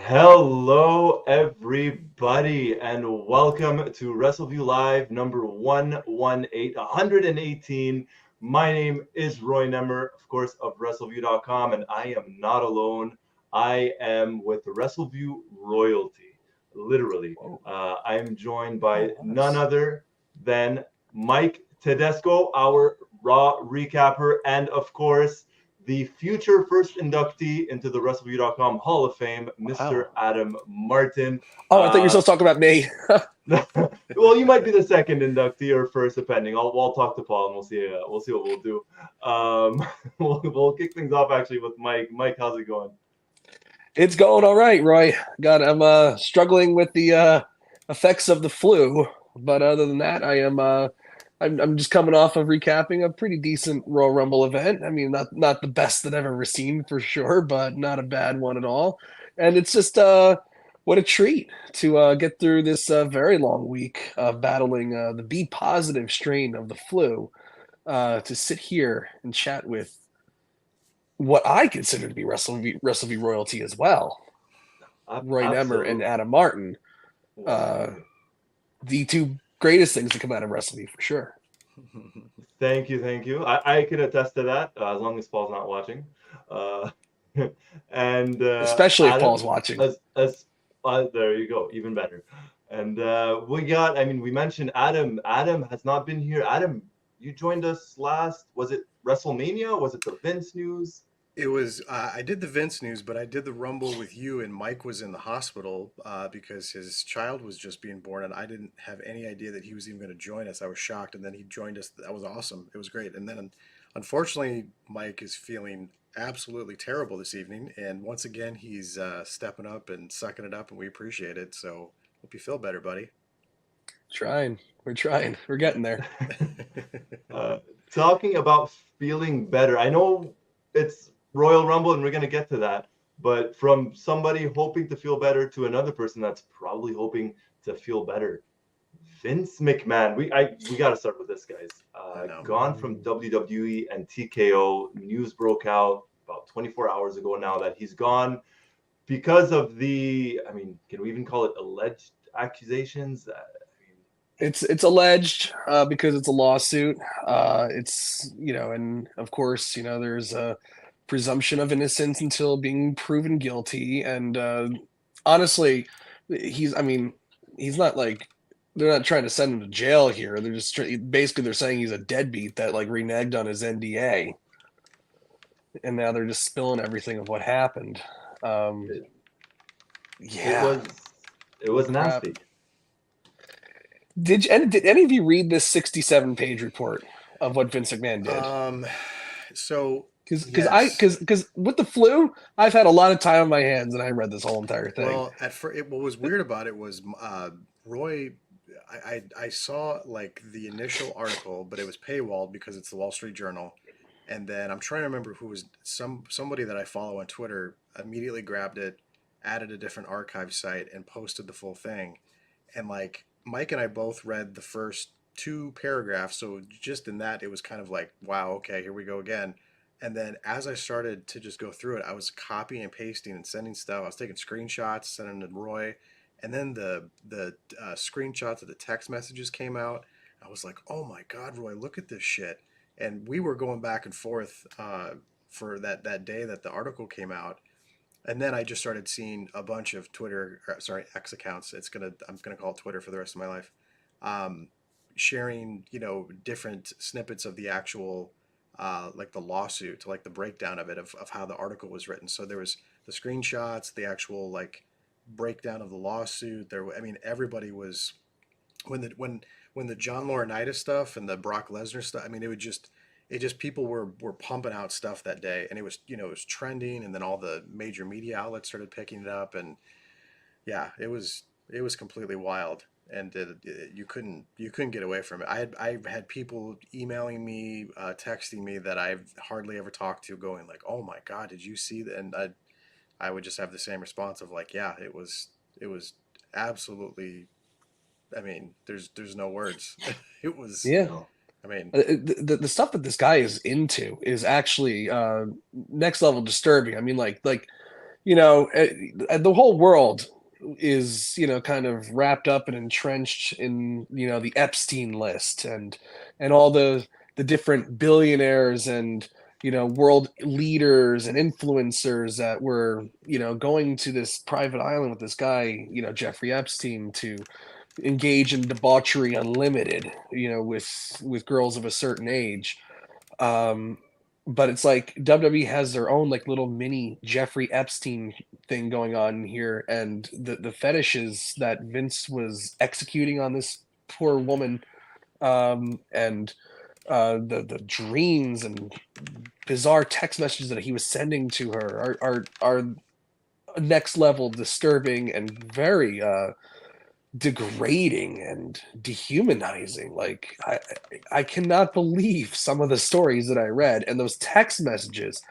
Hello, everybody, and welcome to Wrestleview Live number 118. My name is Roy Nemmer, of course, of Wrestleview.com, and I am not alone. I am with Wrestleview royalty, literally. Whoa. I am joined by Oh, none nice. other than Mike Tedesco, our Raw recapper, and of course, the future first inductee into the Wrestleview.com Hall of Fame, Mr. Wow. Adam Martin. Oh, I thought you were supposed to talk about me. Well, you might be the second inductee or first, depending. I'll talk to Paul and we'll see what we'll do. We'll kick things off actually with Mike. Mike, how's it going? It's going all right, Roy. God, I'm struggling with the effects of the flu, but other than that, I'm just coming off of recapping a pretty decent Royal Rumble event. I mean, not the best that I've ever seen for sure, but not a bad one at all. And it's just what a treat to get through this very long week of battling the B positive strain of the flu. To sit here and chat with what I consider to be WrestleV royalty as well, Roy Nemmer and Absolutely. Adam Martin, uh, Wow. the two greatest things to come out of WrestleV for sure. Thank you, thank you. I can attest to that, as long as Paul's not watching. Uh, and Especially if Paul's Adam, watching. there you go, even better. And I mean, we mentioned Adam. Adam has not been here. Adam, you joined us last. Was it WrestleMania? Was it the Vince news? It was I did the Vince news, but I did the Rumble with you, and Mike was in the hospital because his child was just being born, and I didn't have any idea that he was even going to join us. I was shocked, and then he joined us. That was awesome. It was great. And then, unfortunately, Mike is feeling absolutely terrible this evening, and once again, he's stepping up and sucking it up, and we appreciate it. So, hope you feel better, buddy. Trying. We're trying. We're getting there. Uh, Talking about feeling better. I know it's Royal Rumble, and we're gonna get to that. But from somebody hoping to feel better to another person that's probably hoping to feel better, Vince McMahon. We got to start with this, guys. I know. Gone from WWE and TKO. News broke out about 24 hours ago now that he's gone because of the. I mean, can we even call it alleged accusations? It's alleged because it's a lawsuit. It's and of course there's a presumption of innocence until being proven guilty. And honestly, he's I mean he's not like they're not trying to send him to jail here. They're just basically they're saying he's a deadbeat that like reneged on his NDA, and now they're just spilling everything of what happened. Um, It, it yeah, was it was crap. nasty. Did any of you read this 67-page report of what Vince McMahon did? Um, so yes. Because with the flu, I've had a lot of time on my hands, and I read this whole entire thing. Well, at first, what was weird about it was Roy. I saw like the initial article, but it was paywalled because it's the Wall Street Journal. And then I'm trying to remember who was somebody that I follow on Twitter immediately grabbed it, added a different archive site, and posted the full thing. And like Mike and I both read the first two paragraphs, so just in that, it was kind of like, wow, okay, here we go again. And then as I started to just go through it, I was copying and pasting and sending stuff. I was taking screenshots, sending them to Roy, and then the screenshots of the text messages came out. I was like, oh my God, Roy, look at this shit. And we were going back and forth for that day that the article came out. And then I just started seeing a bunch of X accounts. I'm gonna call it Twitter for the rest of my life. Um, Sharing, different snippets of the actual, like the lawsuit, like the breakdown of how the article was written. So there was the screenshots, the actual like breakdown of the lawsuit. I mean, everybody was when the John Laurinaitis stuff and the Brock Lesnar stuff. I mean, it just people were pumping out stuff that day, and it was it was trending, and then all the major media outlets started picking it up, and yeah, it was completely wild, and you couldn't get away from it. I had people emailing me, texting me that I've hardly ever talked to, going like, "Oh my God, did you see that?" And I would just have the same response of like, "Yeah, it was absolutely." I mean, there's no words. It was. Yeah. No. I mean, The stuff that this guy is into is actually next level disturbing. I mean, like you know, the whole world is, you know, kind of wrapped up and entrenched in, you know, the Epstein list and all the different billionaires and, you know, world leaders and influencers that were, you know, going to this private island with this guy, you know, Jeffrey Epstein, to engage in debauchery unlimited, you know, with girls of a certain age. Um, but it's like WWE has their own like little mini Jeffrey Epstein thing going on here, and the fetishes that Vince was executing on this poor woman, and the dreams and bizarre text messages that he was sending to her are next level disturbing and very degrading and dehumanizing. Like I cannot believe some of the stories that I read and those text messages.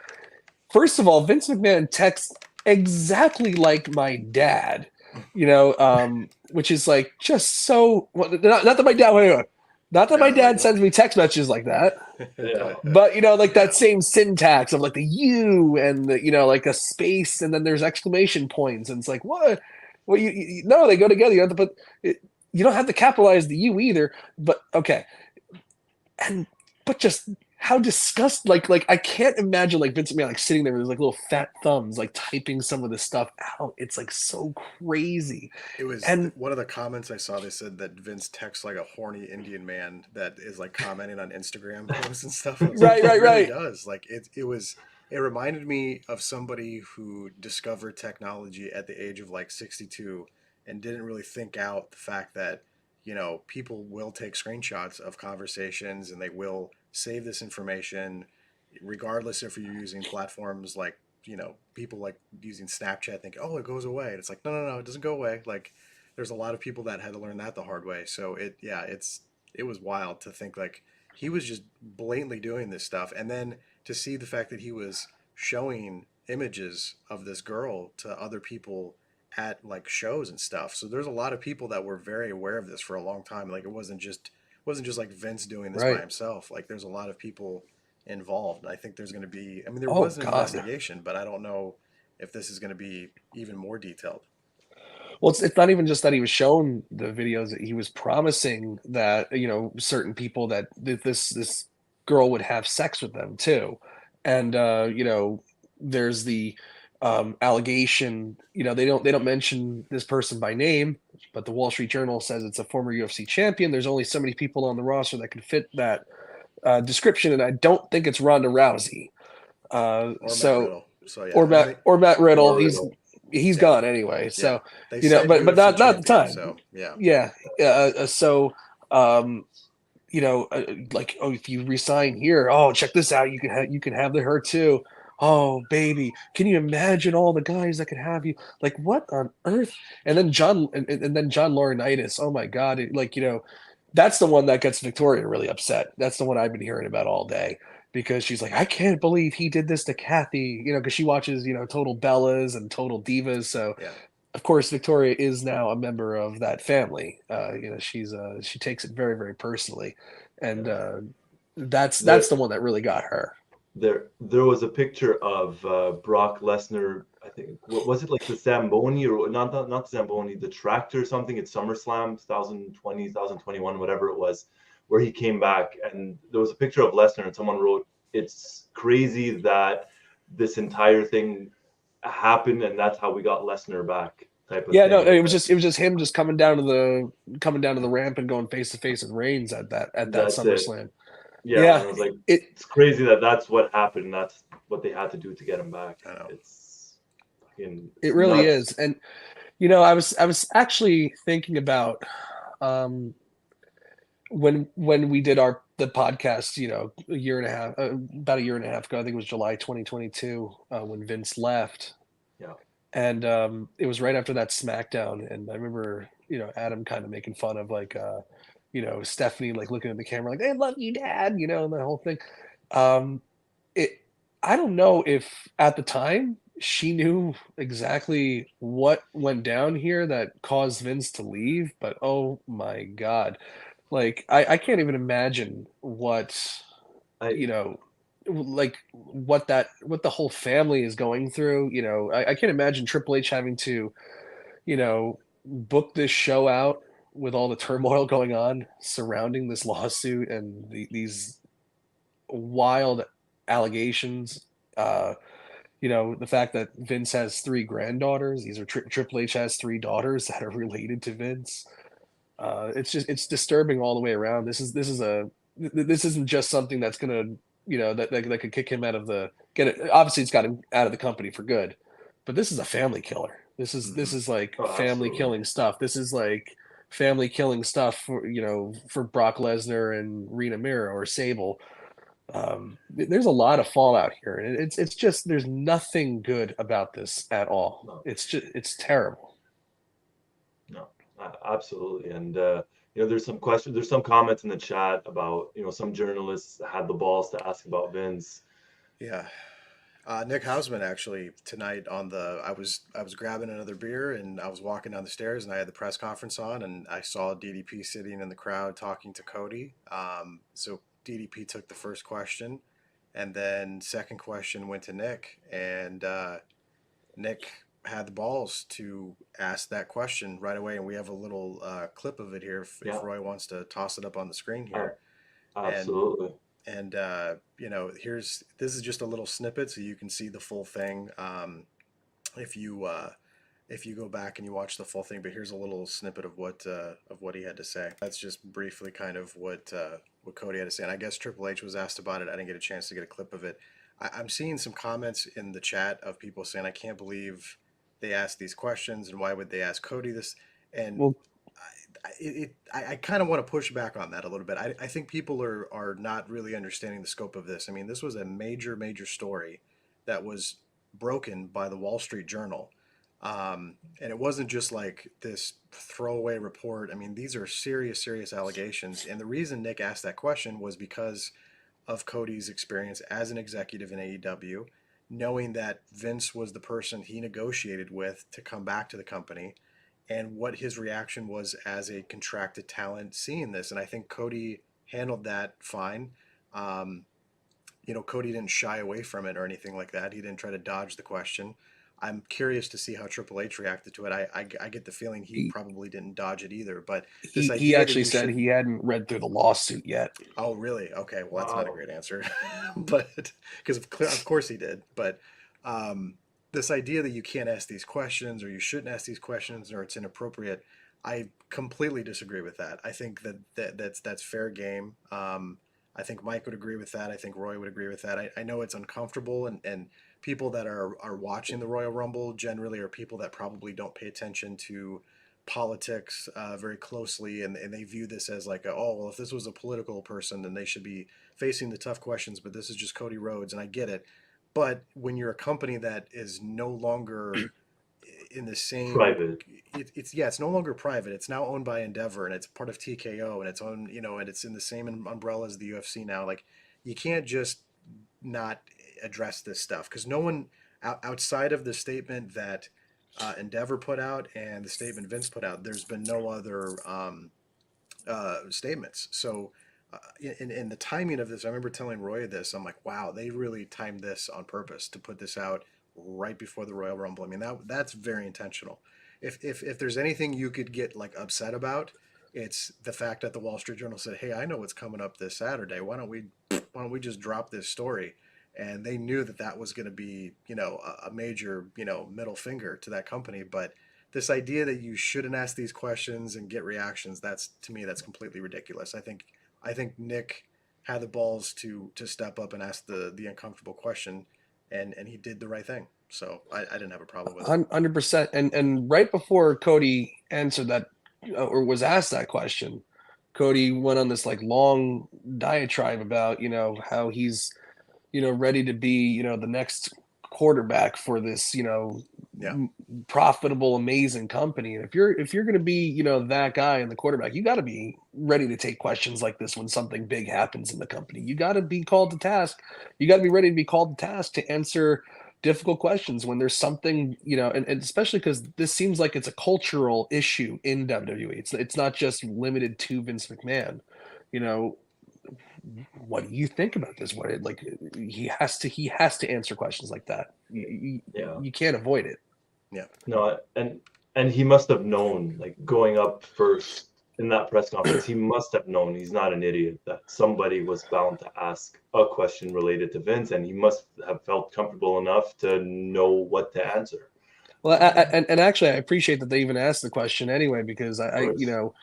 First of all, Vince McMahon texts exactly like my dad, you know, which is like just so. Well, not that my dad. Wait. Not that my dad sends me text messages like that, Yeah. but you know, like that same syntax of like the U and the, you know, like a space and then there's exclamation points, and it's like what? Well, no, they go together. You have to put it, you don't have to capitalize the U either. But okay, and but just how disgust like I can't imagine like Vince McMahon like sitting there with his like little fat thumbs like typing some of this stuff out. It's like so crazy. It was And one of the comments I saw. They said that Vince texts like a horny Indian man that is like commenting on Instagram posts and stuff. I was like, he really does. Like it was. It reminded me of somebody who discovered technology at the age of like 62 and didn't really think out the fact that, you know, people will take screenshots of conversations and they will save this information, regardless if you're using platforms like, you know, people like using Snapchat think, oh, it goes away. And it's like, no, it doesn't go away. Like there's a lot of people that had to learn that the hard way. So it was wild to think like he was just blatantly doing this stuff. And then to see the fact that he was showing images of this girl to other people at like shows and stuff. So there's a lot of people that were very aware of this for a long time. Like it wasn't just like Vince doing this by himself. Like there's a lot of people involved. I think there's going to be, I mean, there was an investigation, but I don't know if this is going to be even more detailed. Well, it's not even just that he was showing the videos, that he was promising that, you know, certain people that this girl would have sex with them too. And you know, there's the allegation, you know, they don't mention this person by name, but the Wall Street Journal says it's a former UFC champion. There's only so many people on the roster that can fit that description, and I don't think it's Ronda Rousey. Or Matt Riddle. So yeah, or Matt Riddle. He's gone anyway. So you know, but not at the time. So so you know, like, oh, if you resign here, oh, check this out, you can have her too. Oh, baby, can you imagine all the guys that could have you? Like, what on earth? And then John Laurinaitis. Oh my God! Like, you know, that's the one that gets Victoria really upset. That's the one I've been hearing about all day, because she's like, I can't believe he did this to Kathy. You know, because she watches, you know, Total Bellas and Total Divas. So of course, Victoria is now a member of that family. You know, she takes it very, very personally, and that's the one that really got her. There was a picture of Brock Lesnar. I think, what was it, like the Zamboni, or not Zamboni, the tractor or something at SummerSlam 2020, 2021, whatever it was, where he came back, and there was a picture of Lesnar, and someone wrote, "It's crazy that this entire thing happened, and that's how we got Lesnar back." Type of thing. No, it was just him just coming down to the ramp and going face to face with Reigns at that SummerSlam. Yeah, and I was like, it's crazy that that's what happened. That's what they had to do to get him back. I know. It really is. And you know, I was actually thinking about when we did the podcast, you know, about a year and a half ago. I think it was July 2022 when Vince left. Yeah. And it was right after that SmackDown, and I remember, you know, Adam kind of making fun of like you know, Stephanie like looking at the camera like, "I love you, Dad," you know, and the whole thing. I don't know if at the time she knew exactly what went down here that caused Vince to leave, but oh my God, like I can't even imagine what you know, like what the whole family is going through. I can't imagine Triple H having to, book this show out with all the turmoil going on surrounding this lawsuit and these wild allegations. The fact that Vince has three granddaughters. These are Triple H has three daughters that are related to Vince. It's disturbing all the way around. This isn't just something that's gonna, that could kick him out of the get it. Obviously, it's got him out of the company for good, but this is a family killer. This is like Oh, family absolutely. killing stuff. This is like family killing stuff for Brock Lesnar and Rena Mira or Sable. There's a lot of fallout here, and it's just there's nothing good about this at all. No, It's terrible. no, absolutely. And there's some comments in the chat about some journalists had the balls to ask about Vince. Yeah. Nick Hausman actually tonight I was grabbing another beer and I was walking down the stairs and I had the press conference on and I saw DDP sitting in the crowd talking to Cody. So DDP took the first question, and then second question went to Nick, and Nick had the balls to ask that question right away. And we have a little clip of it here if Yeah, Roy wants to toss it up on the screen a- here. And absolutely. this is just a little snippet so you can see the full thing. If you if you go back and you watch the full thing, but here's a little snippet of what he had to say. That's just briefly kind of what Cody had to say. And I guess Triple H was asked about it. I didn't get a chance to get a clip of it. I'm seeing some comments in the chat of people saying, "I can't believe they asked these questions, and why would they ask Cody this?" And Well, I kind of want to push back on that a little bit. I think people are not really understanding the scope of this. I mean, this was a major story that was broken by the Wall Street Journal. And it wasn't just like this throwaway report. I mean, these are serious allegations. And the reason Nick asked that question was because of Cody's experience as an executive in AEW, knowing that Vince was the person he negotiated with to come back to the company, and what his reaction was as a contracted talent seeing this. And I think Cody handled that fine. Um, Cody didn't shy away from it or anything like that. He didn't try to dodge the question. I'm curious to see how Triple H reacted to it. I get the feeling he he probably didn't dodge it either. But this he idea that actually you said should. he hadn't read through the lawsuit yet. Oh, really? Okay. Well, that's not a Wow. great answer. But because of course he did. But um, this idea that you can't ask these questions or you shouldn't ask these questions or it's inappropriate, I completely disagree with that. I think that's fair game. I think Mike would agree with that. I think Roy would agree with that. I know it's uncomfortable, and people that are watching the Royal Rumble generally are people that probably don't pay attention to politics very closely, and they view this as like, oh, well, if this was a political person, then they should be facing the tough questions, but this is just Cody Rhodes, and I get it. But when you're a company that is no longer in the same, Private. it's no longer private. It's now owned by Endeavor, and it's part of TKO, and it's on, and it's in the same umbrella as the UFC now. Like, you can't just not address this stuff because no one outside of the statement that Endeavor put out and the statement Vince put out, there's been no other statements. So, in the timing of this, I remember telling Roy this. I'm like, wow, they really timed this on purpose to put this out right before the Royal Rumble. I mean, that's very intentional. If there's anything you could get like upset about, it's the fact that the Wall Street Journal said, "Hey, I know what's coming up this Saturday. Why don't we just drop this story?" And they knew that that was going to be, a major, middle finger to that company. But this idea that you shouldn't ask these questions and get reactions, that's, to me, that's completely ridiculous. I think Nick had the balls to step up and ask the uncomfortable question, and he did the right thing. So I didn't have a problem with it. 100%. And right before Cody answered that or was asked that question, Cody went on this like long diatribe about how he's ready to be the next quarterback for this Yeah. profitable, amazing company. And if you're going to be that guy and the quarterback, you got to be ready to take questions like this when something big happens in the company. You got to be called to task. You got to be ready to be called to task to answer difficult questions when there's something and especially because this seems like it's a cultural issue in WWE. It's not just limited to Vince McMahon. you know what do you think about this? What like he has to answer questions like that. You can't avoid it. Yeah. No, and he must have known, like going up first in that press conference, he must have known, he's not an idiot, that somebody was bound to ask a question related to Vince, and he must have felt comfortable enough to know what to answer. Well, and actually, I appreciate that they even asked the question anyway, because I you know,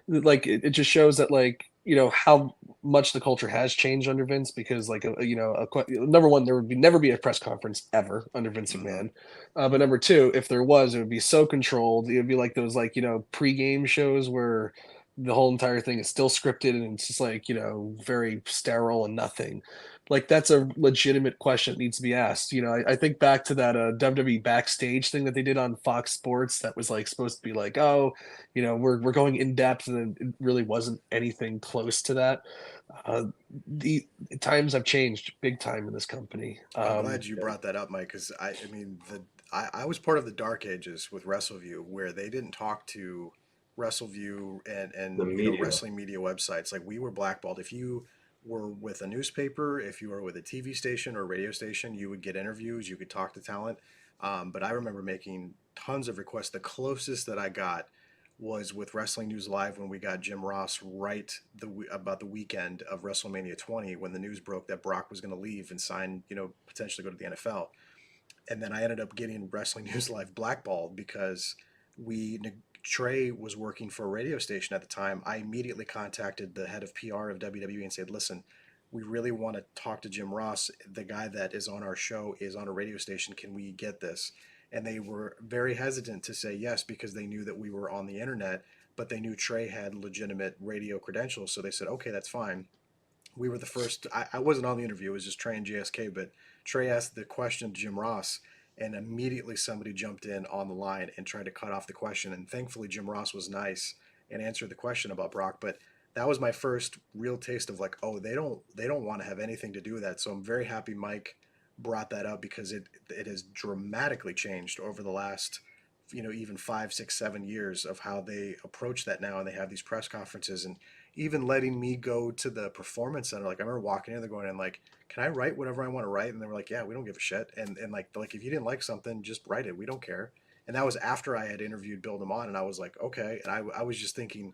like it just shows that, like, you know, how much the culture has changed under Vince, because like you know, number one, there would never be a press conference ever under Vince McMahon, but number two, if there was, it would be so controlled. It would be like those, like, you know, pre-game shows where the whole entire thing is still scripted and it's just like, you know, very sterile and nothing. Like, that's a legitimate question that needs to be asked. You know, I think back to that WWE backstage thing that they did on Fox Sports that was like supposed to be like, oh, you know, we're going in depth, and it really wasn't anything close to that. The times have changed big time in this company. I'm glad you brought that up, Mike, because I mean, I was part of the dark ages with Wrestleview, where they didn't talk to Wrestleview The and you know, media. wrestling media websites. Like, we were blackballed. If you were with a newspaper, if you were with a TV station or radio station, you would get interviews, you could talk to talent. But I remember making tons of requests. The closest that I got was with Wrestling News Live, when we got Jim Ross right about the weekend of WrestleMania 20, when the news broke that Brock was going to leave and sign, you know, potentially go to the NFL. And then I ended up getting Wrestling News Live blackballed because we Trey was working for a radio station at the time. I immediately contacted the head of PR of WWE and said, "Listen, we really want to talk to Jim Ross. The guy that is on our show is on a radio station. Can we get this?" And they were very hesitant to say yes, because they knew that we were on the internet, but they knew Trey had legitimate radio credentials. So they said, "Okay, that's fine." We were the first. I wasn't on the interview. It was just Trey and JSK, but Trey asked the question to Jim Ross, and immediately somebody jumped in on the line and tried to cut off the question. And thankfully, Jim Ross was nice and answered the question about Brock. But that was my first real taste of like, oh, they don't want to have anything to do with that. So I'm very happy Mike brought that up, because it has dramatically changed over the last, you know, even 5, 6, 7 years of how they approach that now. And they have these press conferences, and even letting me go to the performance center. Like, I remember walking in there going, and like, "Can I write whatever I want to write?" And they were like, "Yeah, we don't give a shit." And like if you didn't like something, just write it. We don't care. And that was after I had interviewed Bill DeMott, and I was like, okay. And I was just thinking,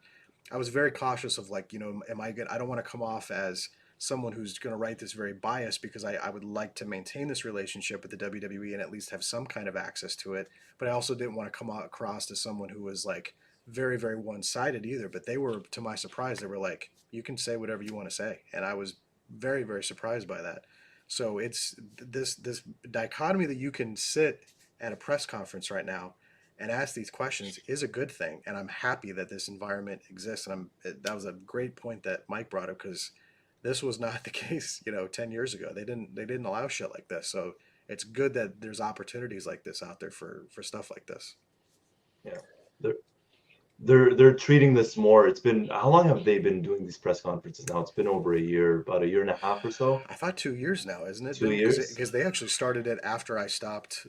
I was very cautious of like, you know, am I good? I don't want to come off as someone who's going to write this very biased, because I would like to maintain this relationship with the WWE and at least have some kind of access to it. But I also didn't want to come across as someone who was like very, very one-sided either. But they were, to my surprise, they were like, "You can say whatever you want to say." And I was very, very surprised by that. So it's this dichotomy that you can sit at a press conference right now and ask these questions is a good thing. And I'm happy that this environment exists. And that was a great point that Mike brought up, because this was not the case, you know, 10 years ago. They didn't allow shit like this. So it's good that there's opportunities like this out there for stuff like this. Yeah. They're treating this more. It's been, how long have they been doing these press conferences now? It's been over a year, about a year and a half or so. I thought 2 years now, isn't it? 2 years? Because they actually started it after I stopped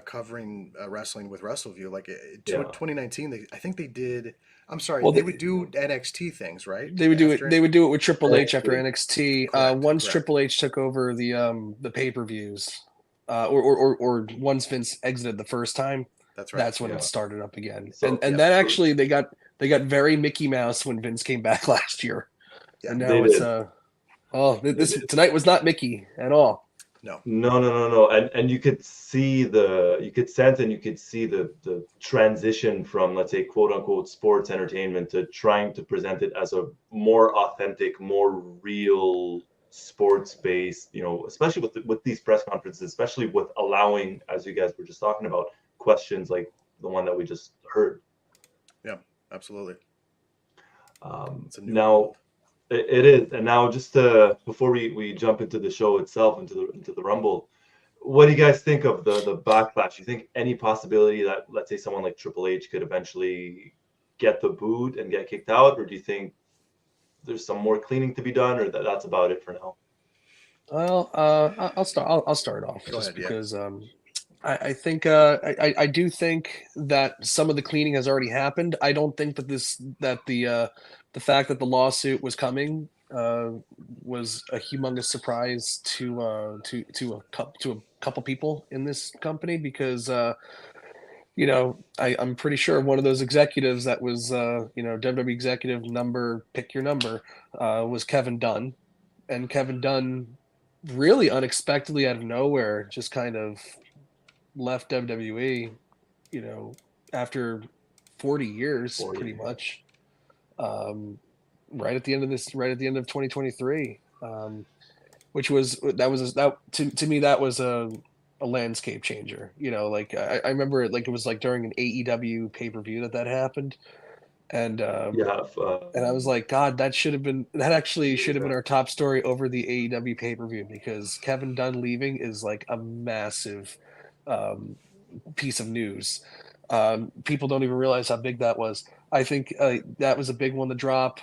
covering wrestling with Wrestleview. Like Yeah. 2019, I think they did. I'm sorry, Well, they would do NXT things, right? They would do After- it. They would do it with Triple H after NXT. NXT. Correct, Once correct. Triple H took over the pay-per-views, or once Vince exited the first time, That's right. that's when Yeah. it started up again. So, and yeah. that actually they got very Mickey Mouse when Vince came back last year, Yeah, and they now it's did. this tonight was not Mickey at all. No. No. And you could sense and you could see the transition from, let's say, quote unquote sports entertainment to trying to present it as a more authentic, more real sports based, you know, especially with these press conferences, especially with allowing, as you guys were just talking about, questions like the one that we just heard. Yeah, absolutely. It's a new Now, world. it is. And now, just before we jump into the show itself, into the Rumble, what do you guys think of the backlash? You think any possibility that, let's say, someone like Triple H could eventually get the boot and get kicked out, or do you think there's some more cleaning to be done, or that's about it for now? Well, I'll start. I'll start off Go just ahead, yeah. because I think I do think that some of the cleaning has already happened. I don't think that the fact that the lawsuit was coming was a humongous surprise to a couple people in this company because I'm pretty sure one of those executives that was WWE executive number, pick your number, was Kevin Dunn, and Kevin Dunn really unexpectedly out of nowhere just kind of left WWE, after 40 years, 40. pretty much. Right at the end of 2023, which was that to me that was a landscape changer. Like I remember it like it was like during an AEW pay-per-view that happened, and Yeah. I was like, God, that actually should have been our top story over the AEW pay-per-view, because Kevin Dunn leaving is like a massive um, piece of news. People don't even realize how big that was. I think that was a big one to drop.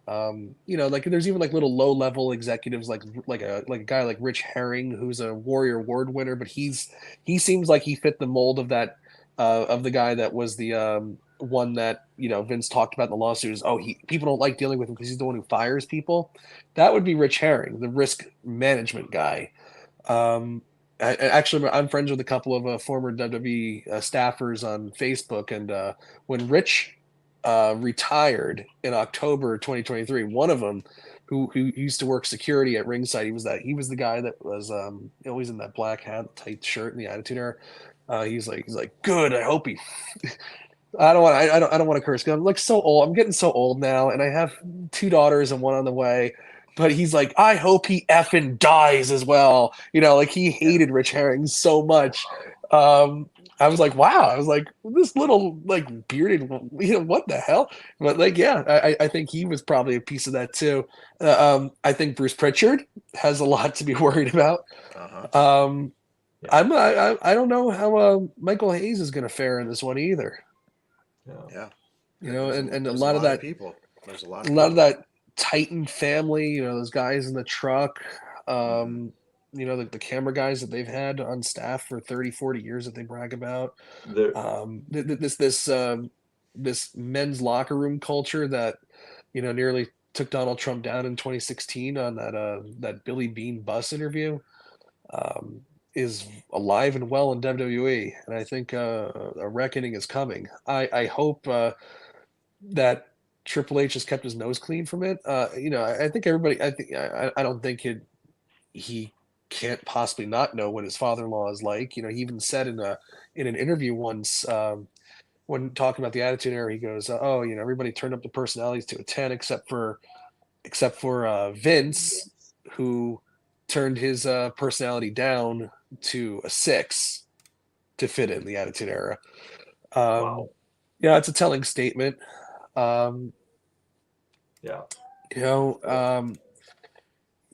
Like there's even like little low level executives like a guy like Rich Herring, who's a Warrior Award winner, but he seems like he fit the mold of that of the guy that was the one that Vince talked about in the lawsuit is, people don't like dealing with him because he's the one who fires people. That would be Rich Herring, the risk management guy. Actually, I'm friends with a couple of former WWE staffers on Facebook, and when Rich retired in October 2023, one of them, who used to work security at ringside, he was the guy that was always in that black hat, tight shirt, in the Attitude Era. He's like, good. I hope he. I don't want to curse. 'Cause I'm like so old. I'm getting so old now, and I have two daughters and one on the way. But he's like, I hope he effing dies as well. Like he hated Rich Herring so much. I was like, wow. I was like, this little like bearded, what the hell? But like, yeah, I think he was probably a piece of that too. I think Bruce Pritchard has a lot to be worried about. Um, I don't know how Michael Hayes is going to fare in this one either. Yeah. And a There's lot of that people. There's a lot a of lot people. of that Titan family, those guys in the truck, the camera guys that they've had on staff for 30, 40 years that they brag about. There, This men's locker room culture that, nearly took Donald Trump down in 2016 on that Billy Bean bus interview, um, is alive and well in WWE, and I think a reckoning is coming. I hope that Triple H has kept his nose clean from it. I think everybody. I don't think he can't possibly not know what his father-in-law is like. He even said in an interview once, when talking about the Attitude Era, he goes, "Oh, everybody turned up the personalities to a 10 except for Vince, who turned his personality down to a 6 to fit in the Attitude Era." wow. Yeah, it's a telling statement. Um, Yeah. you know, um,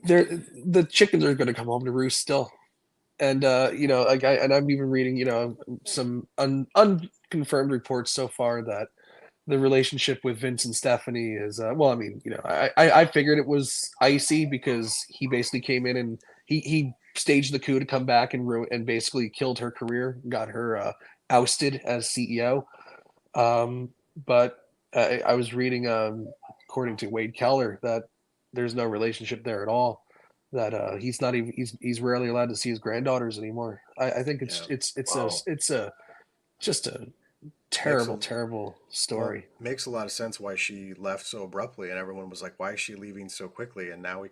the chickens are going to come home to roost still, and I'm even reading some unconfirmed reports so far that the relationship with Vince and Stephanie is well. I mean, I figured it was icy because he basically came in and he staged the coup to come back and basically killed her career, got her ousted as CEO. But I was reading, according to Wade Keller, that there's no relationship there at all. That he's not even he's rarely allowed to see his granddaughters anymore. I think Wow. it's a just a Makes terrible, a terrible Well, story. makes a lot of sense why she left so abruptly, and everyone was like, "Why is she leaving so quickly?" And now we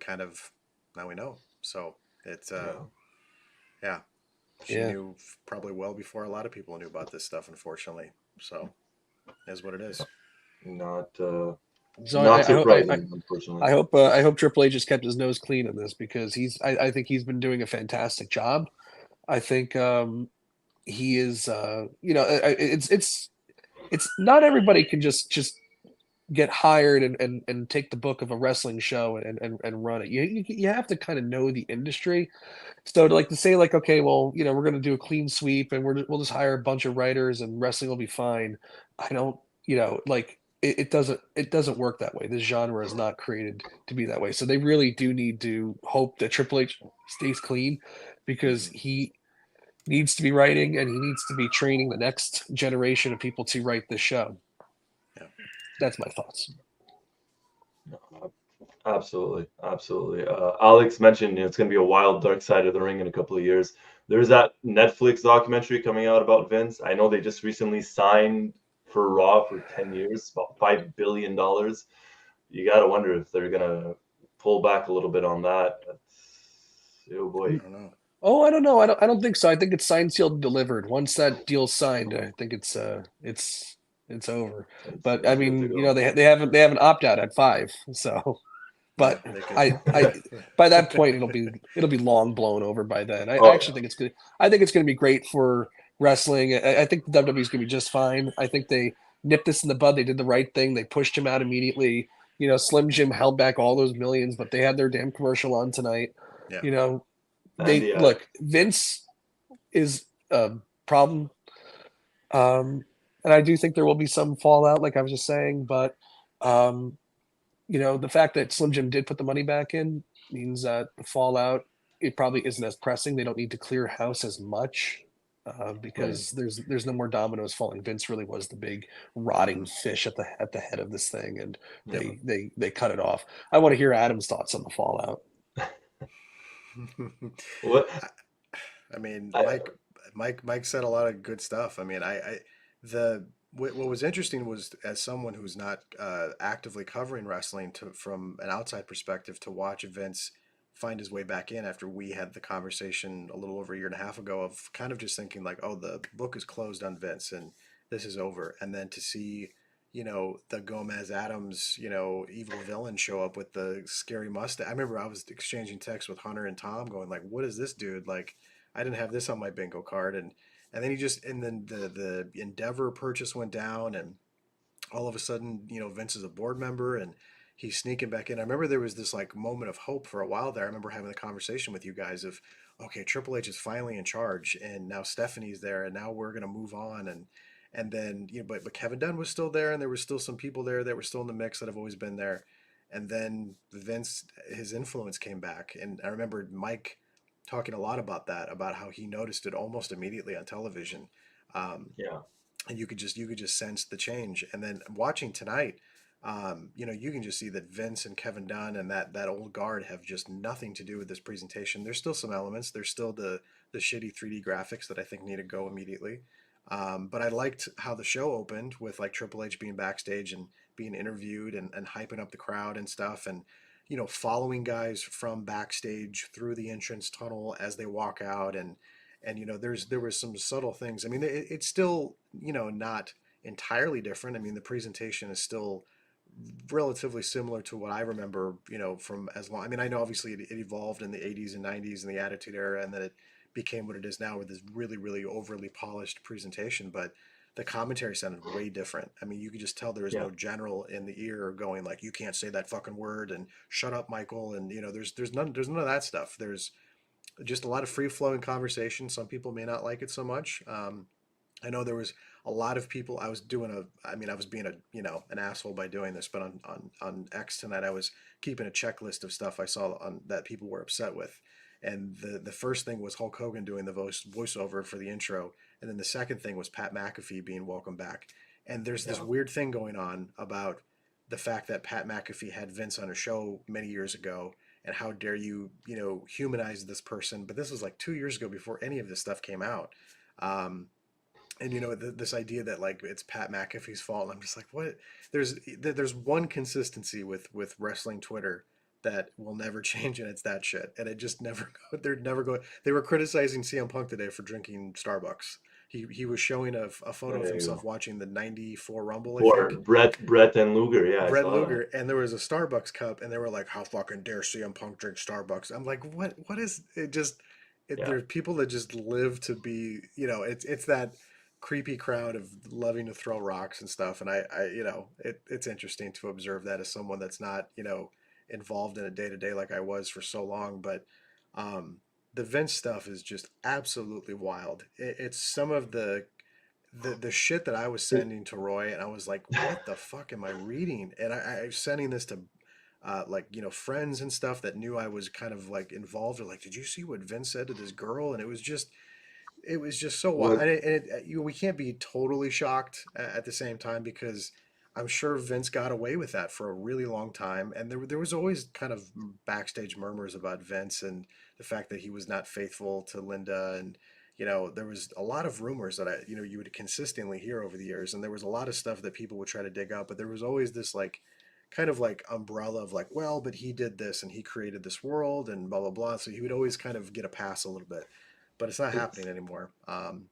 know. So it's Yeah. yeah, she Yeah. knew probably well before a lot of people knew about this stuff. Unfortunately, so is what it is. Not So not surprising, unfortunately. I hope Triple H has kept his nose clean in this, because I think he's been doing a fantastic job. I think he is it's not everybody can just get hired and take the book of a wrestling show and run it. You have to kind of know the industry. So to say like, okay, well, we're going to do a clean sweep and we'll just hire a bunch of writers and wrestling will be fine. I don't, like it doesn't work that way. This genre is not created to be that way. So they really do need to hope that Triple H stays clean, because Hmm. he needs to be writing and he needs to be training the next generation of people to write this show. Yeah. That's my thoughts. No, Absolutely, absolutely. Alex mentioned it's going to be a wild, dark side of the ring in a couple of years. There's that Netflix documentary coming out about Vince. I know they just recently signed for Raw for 10 years, about $5 billion. You got to wonder if they're going to pull back a little bit on that. Oh I boy. don't know. Oh, I don't know. I don't think so. I think it's signed, sealed, delivered. Once that deal's signed, I think it's over. But I It's good to mean, go. they have an opt out at 5. So, Yeah, but they could. I by that point it'll be long blown over by then. I Oh actually think it's good. I think it's going to be great for wrestling. I think the WWE is going to be just fine. I think they nipped this in the bud. They did the right thing. They pushed him out immediately. Slim Jim held back all those millions, but they had their damn commercial on tonight. Yeah. You know, yeah. And they yeah, look, Vince is a problem. And I do think there will be some fallout, like I was just saying, but um, the fact that Slim Jim did put the money back in means that the fallout, it probably isn't as pressing. They don't need to clear house as much right. because there's no more dominoes falling. Vince really was the big rotting fish at the head of this thing, and Yeah. they cut it off. I want to hear Adam's thoughts on the fallout. What? I, I mean, I, Mike said a lot of good stuff. I mean, the what was interesting was, as someone who's not actively covering wrestling, from an outside perspective, to watch Vince find his way back in after we had the conversation a little over a year and a half ago of kind of just thinking like, oh, the book is closed on Vince and this is over, and then to see, the Gomez Adams, evil villain show up with the scary mustache. I remember I was exchanging texts with Hunter and Tom, going like, "What is this dude like? I didn't have this on my bingo card." And then the Endeavor purchase went down, and all of a sudden, Vince is a board member and he's sneaking back in. I remember there was this like moment of hope for a while there. I remember having the conversation with you guys of, okay, Triple H is finally in charge, and now Stephanie's there, and now we're gonna move on. And then, but Kevin Dunn was still there, and there were still some people there that were still in the mix that have always been there. And then Vince, his influence came back, and I remember Mike talking a lot about that, about how he noticed it almost immediately on television. Um, yeah. and you could just sense the change. And then watching tonight, you can just see that Vince and Kevin Dunn and that old guard have just nothing to do with this presentation. There's still some elements. There's still the shitty 3D graphics that I think need to go immediately. But I liked how the show opened with like Triple H being backstage and being interviewed and hyping up the crowd and stuff, and following guys from backstage through the entrance tunnel as they walk out, and there was some subtle things. I mean, it's still not entirely different. I mean, the presentation is still relatively similar to what I remember, from as long. I mean, I know obviously it evolved in the 80s and 90s and the Attitude Era, and then it became what it is now with this really, really overly polished presentation. But the commentary sounded way different. I mean, you could just tell there was Yeah. no general in the ear going like, "You can't say that fucking word," and "Shut up, Michael," and there's none of that stuff. There's just a lot of free flowing conversation. Some people may not like it so much. I know there was a lot of people. I was being an asshole by doing this, but on X tonight, I was keeping a checklist of stuff I saw on that people were upset with. And the first thing was Hulk Hogan doing the voiceover for the intro, and then the second thing was Pat McAfee being welcome back. And there's this Yeah. weird thing going on about the fact that Pat McAfee had Vince on a show many years ago, and how dare you, humanize this person. But this was like 2 years ago before any of this stuff came out. Um, and this idea that like it's Pat McAfee's fault. And I'm just like, what? There's one consistency with wrestling Twitter that will never change, and it's that shit. And it just never they're never going. They were criticizing CM Punk today for drinking Starbucks. He was showing a photo of There you himself go. watching the '94 Rumble, I Or think. Brett and Luger. Yeah, I Brett saw that. Luger, and there was a Starbucks cup, and they were like, "How fucking dare CM Punk drink Starbucks?" I'm like, "What? What is it? Just Yeah. there's people that just live to be, it's that creepy crowd of loving to throw rocks and stuff." And it's interesting to observe that as someone that's not, involved in a day to day like I was for so long. But um, the Vince stuff is just absolutely wild. It's some of the shit that I was sending to Roy, and I was like, "What the fuck am I reading?" And I was sending this to, like, friends and stuff that knew I was kind of like involved. Or like, "Did you see what Vince said to this girl?" And it was just so wild. What? And we can't be totally shocked at the same time, because I'm sure Vince got away with that for a really long time, and there was always kind of backstage murmurs about Vince and the fact that he was not faithful to Linda, and there was a lot of rumors that you would consistently hear over the years, and there was a lot of stuff that people would try to dig up, but there was always this like kind of like umbrella of like, well, but he did this and he created this world and blah blah blah, so he would always kind of get a pass a little bit, but it's not happening It's anymore.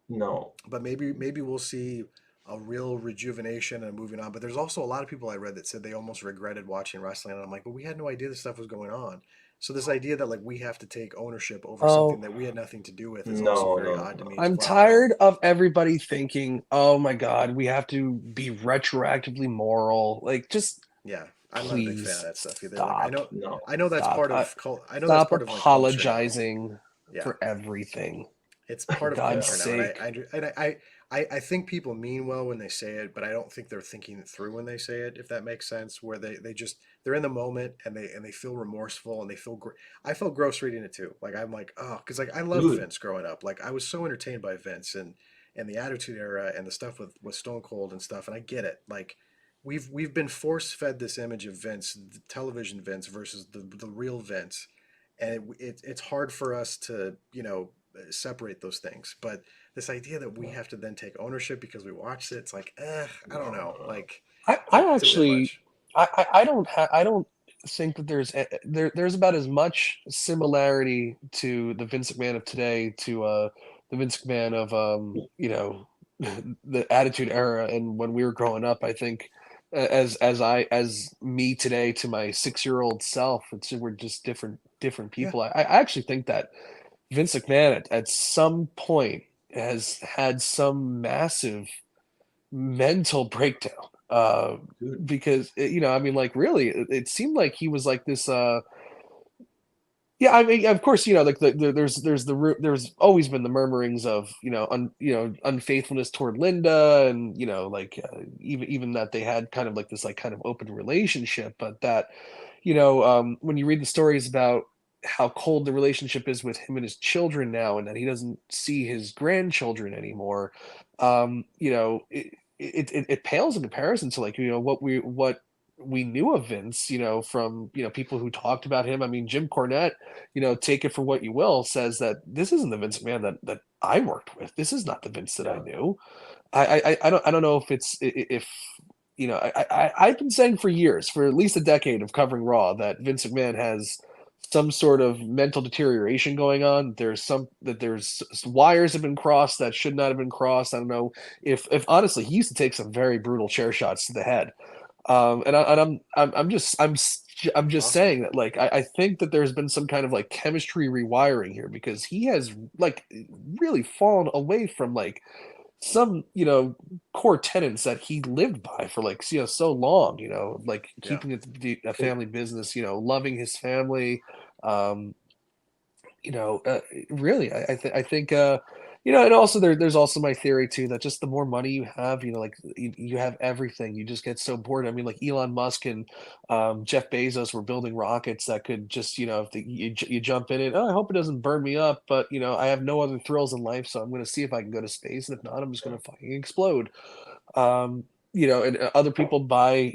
no. But maybe we'll see a real rejuvenation and moving on. But there's also a lot of people I read that said they almost regretted watching wrestling, and I'm like, but we had no idea this stuff was going on. So this idea that like we have to take ownership over something Oh, that we had nothing to do with is also No, very no, odd to me no. as I'm well. I don't. tired of everybody thinking, "Oh my God, we have to be retroactively moral." Like, just Yeah, I'm not a big fan of please that stuff either. Like stop, No. I know that's stop, part of I know that's stop part of like culture now. apologizing Yeah, for everything. it's For part of God's Yeah. culture now, and sake. I think people mean well when they say it, but I don't think they're thinking it through when they say it. If that makes sense, where they just they're in the moment and they feel remorseful and they feel. I felt gross reading it too. Like I'm like, oh, because like I loved Dude, Vince growing up. Like I was so entertained by Vince and the Attitude Era and the stuff with Stone Cold and stuff. And I get it. Like we've been force fed this image of Vince, the television Vince versus the real Vince, and it's hard for us to separate those things. But this idea that we have to then take ownership because we watched it, it's like, I don't no, know, no, no. like I it's a bit actually, much. I don't think that there's about as much similarity to the Vince McMahon of today to the Vince McMahon of the Attitude Era and when we were growing up. I think as me today to my 6-year-old self, we're just different Yeah, people. I actually think that Vince McMahon at some point has had some massive mental breakdown. Dude, Because I mean, like, really, it seemed like he was like this. Yeah, I mean, of course, like there's always been the murmurings of unfaithfulness toward Linda, and like even that they had kind of like this like kind of open relationship, but that when you read the stories about how cold the relationship is with him and his children now, and that he doesn't see his grandchildren anymore, it pales in comparison to like what we knew of Vince, from people who talked about him. I mean, Jim Cornette, take it for what you will, says that this isn't the Vince McMahon that I worked with. This is not the Vince that I yeah. knew. I don't know if it's if I've been saying for years, for at least a decade of covering Raw, that Vince McMahon has some sort of mental deterioration going on. There's wires have been crossed that should not have been crossed. I don't know if honestly he used to take some very brutal chair shots to the head. I'm just awesome. saying that like I think that there's been some kind of like chemistry rewiring here because he has like really fallen away from like some core tenets that he lived by for like so long, like Yeah, keeping it a It, family business, loving his family, um you know uh, really I think and also there's also my theory too that just the more money you have, like you have everything, you just get so bored. I mean, like Elon Musk and Jeff Bezos were building rockets that could just if you jump in it, oh, I hope it doesn't burn me up, but I have no other thrills in life, so I'm going to see if I can go to space, and if not, I'm just going yeah. to fucking explode. And other people buy,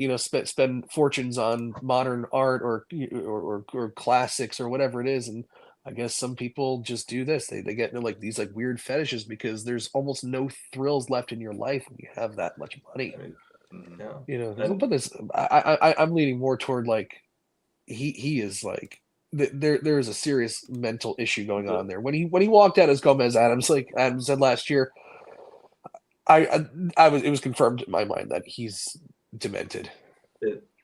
spend fortunes on modern art or classics or whatever it is. And I guess some people just do this. They get into like these like weird fetishes because there's almost no thrills left in your life when you have that much money. I mean, hmm yeah. But And this, I'm leaning more toward like he is like there is a serious mental issue going the on there. When he walked out as Gomez Adams, like Adam said last year, I it was confirmed in my mind that he's demented.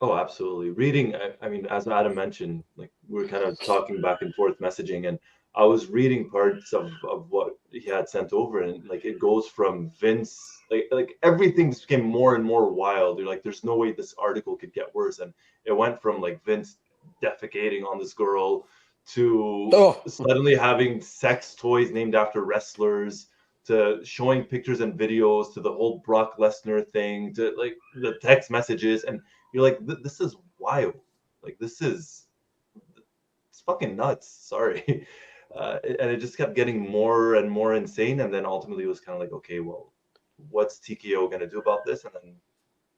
oh, absolutely. Reading, I mean, as Adam mentioned, like we are kind of talking back and forth messaging, and I was reading parts of what he had sent over, and like it goes from Vince, like everything just became more and more wild. You're like, there's no way this article could get worse, and it went from like Vince defecating on this girl to Oh, suddenly having sex toys named after wrestlers to showing pictures and videos to the whole Brock Lesnar thing to like the text messages, and you're like, this is wild. Like it's fucking nuts. Sorry. And it just kept getting more and more insane. And then ultimately it was kind of like, okay, well, what's TKO going to do about this? And then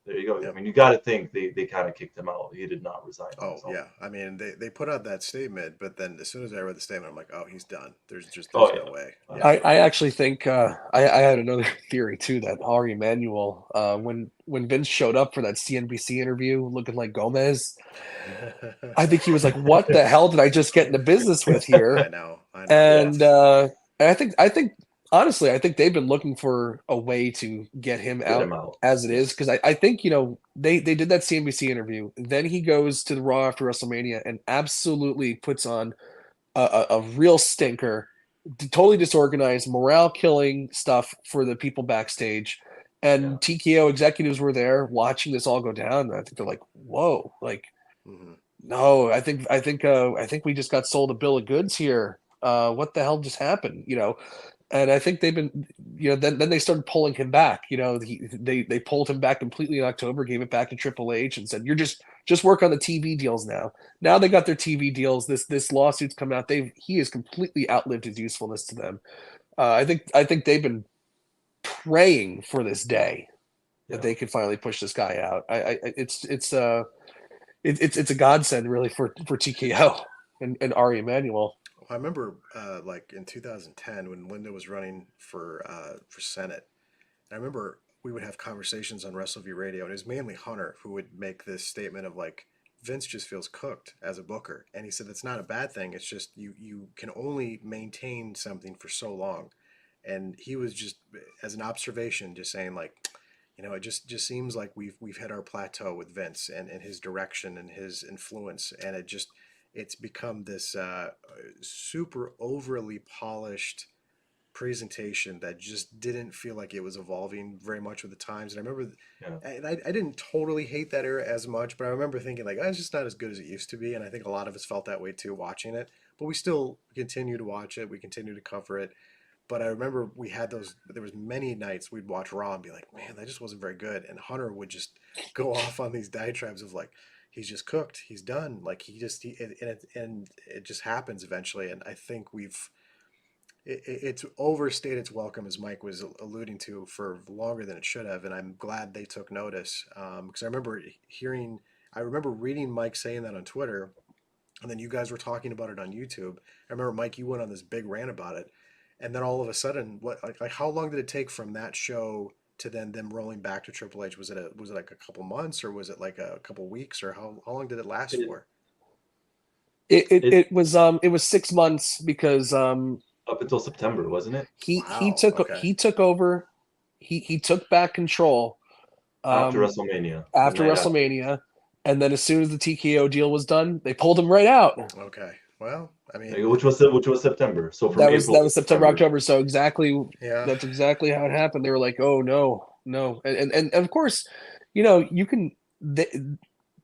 There you go. I Yep. mean, you got to think they kind of kicked him out. He did not resign on Oh his own. yeah, I mean they put out that statement, but then as soon as I read the statement, I'm like, oh, he's done. Oh There's no yeah. way. Yeah. I actually think I had another theory too that Ari Emanuel, when Vince showed up for that CNBC interview looking like Gomez, I think he was like, "What the hell did I just get into business with here?" I know. And I think honestly, I think they've been looking for a way to get him Get out him out. as it is because I think they did that CNBC interview, then he goes to the Raw after WrestleMania and absolutely puts on a real stinker, totally disorganized, morale killing stuff for the people backstage. And Yeah. TKO executives were there watching this all go down. And I think they're like, "Whoa, like Hmm. no, I think we just got sold a bill of goods here. What the hell just happened?" And I think they've been, then they started pulling him back. They pulled him back completely in October, gave it back to Triple H, and said, "You're just work on the TV deals now." Now they got their TV deals. This lawsuit's come out. He has completely outlived his usefulness to them. I think they've been praying for this day Yeah. that they could finally push this guy out. It's a godsend really for TKO and Ari Emanuel. I remember like in 2010 when Linda was running for Senate. I remember we would have conversations on WrestleView Radio, and it was mainly Hunter who would make this statement of like Vince just feels cooked as a booker, and he said that's not a bad thing. It's just you can only maintain something for so long, and he was just as an observation just saying like, it just seems like we've hit our plateau with Vince and his direction and his influence, and it's become this super overly polished presentation that just didn't feel like it was evolving very much with the times. And I remember, Yeah. and I didn't totally hate that era as much, but I remember thinking like, it's just not as good as it used to be. And I think a lot of us felt that way too watching it, but we still continue to watch it. We continue to cover it. But I remember there was many nights we'd watch Raw and be like, man, that just wasn't very good. And Hunter would just go off on these diatribes of like, he's just cooked, he's done. Like and it just happens eventually. And I think it's overstayed its welcome, as Mike was alluding to, for longer than it should have, and I'm glad they took notice. Because I remember reading Mike saying that on Twitter, and then you guys were talking about it on YouTube. I remember Mike, you went on this big rant about it, and then all of a sudden, like how long did it take from that show to then them rolling back to Triple H? Was it like a couple months, or was it like a couple weeks, or how long did it last It, for? It was 6 months because up until September, wasn't it? Wow. Okay. he took over, he took back control After um, WrestleMania, the after night after. WrestleMania, and then as soon as the TKO deal was done, they pulled him right out. Okay. Well, I Like, mean, which was September. So from April That to was September, September. October. So yeah. that's exactly how it happened. They were like, "Oh no, no," and of course, you can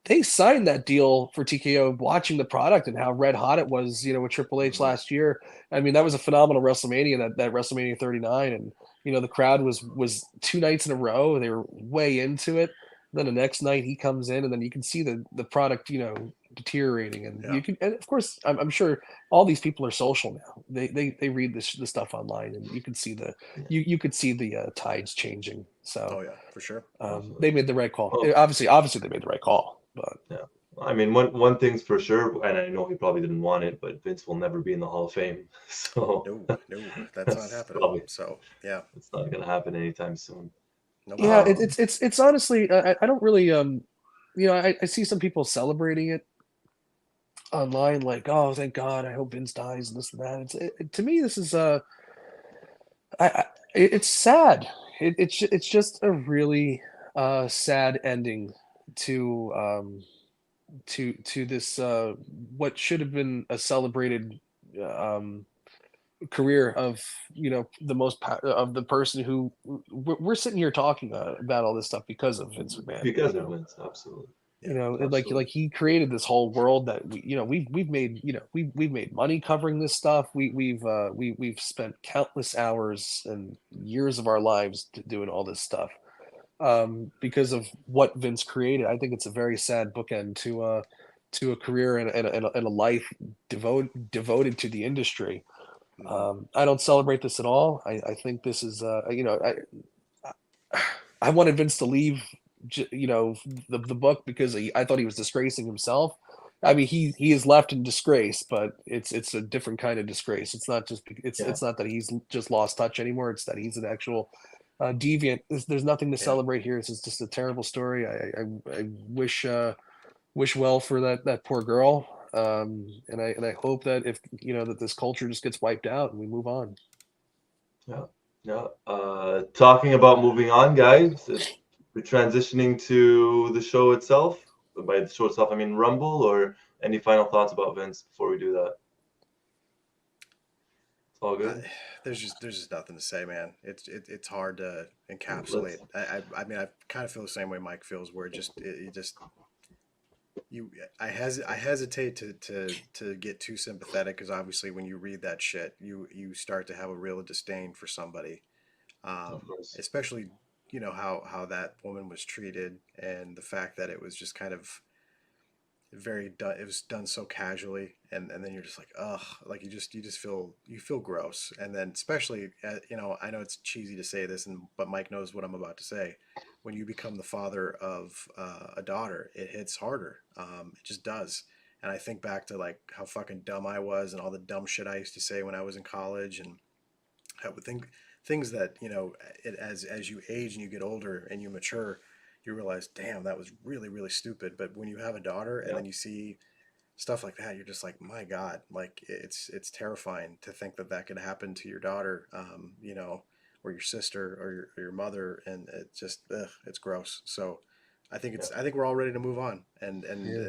they signed that deal for TKO watching the product and how red hot it was, with Triple H Hmm. last year. I mean, that was a phenomenal WrestleMania, that WrestleMania 39. And, the crowd was 2 nights in a row. They were way into it. Then the next night he comes in and then you can see the product, deteriorating. And Yeah. and of course, I'm sure all these people are social now. They read the stuff online and you can see you could see the tides changing. Oh So yeah, for sure. they Absolutely. made the right call. Well, Obviously they made the right call, but yeah. I mean, one thing's for sure, and I know he probably didn't want it, but Vince will never be in the Hall of Fame. So No, that's not that's happening. probably So yeah, it's not gonna happen anytime soon. nope. yeah, Um, it's honestly, I don't really I see some people celebrating it online, like, "Oh, thank God, I hope Vince dies," and this and that. To me, this is it's sad. It's just a really sad ending to this what should have been a celebrated um career of of the person who we're sitting here talking about all this stuff because of Vince McMahon. because of Vince, absolutely, Yeah, Like absolutely. he created this whole world that we've made we've made money covering this stuff. We've spent countless hours and years of our lives doing all this stuff because of what Vince created. I think it's a very sad bookend to a career and a life devoted to the industry. hmm I don't celebrate this at all. I think this is I wanted Vince to leave the book because I thought he was disgracing himself. I mean, he is left in disgrace, but it's a different kind of disgrace. It's not just it's not that he's just lost touch anymore. It's that he's an actual deviant. There's nothing to celebrate here. It's just a terrible story. I wish well for that poor girl. And I hope that if that this culture just gets wiped out and we move on. Yeah, yeah. Talking about moving on, guys. We're transitioning to the show itself. By the show itself, I mean Rumble. Or any final thoughts about Vince before we do that? It's all good. There's just nothing to say, man. It's hard to encapsulate. I mean, I kind of feel the same way Mike feels, where I hesitate to get too sympathetic, because obviously when you read that shit, you start to have a real disdain for somebody, Of course. especially how that woman was treated, and the fact that it was just kind of it was done so casually, and then you're just like, ugh, like you feel gross. And then especially I know it's cheesy to say this, but Mike knows what I'm about to say. When you become the father of a daughter, it hits harder. It just does. And I think back to like how fucking dumb I was and all the dumb shit I used to say when I was in college, and I would think things that as you age and you get older and you mature, you realize, damn, that was really really stupid. But when you have a daughter and Yeah. then you see stuff like that, you're just like, my God, like it's terrifying to think that could happen to your daughter, or your sister, or your mother, and it's gross. So I think we're all ready to move on, and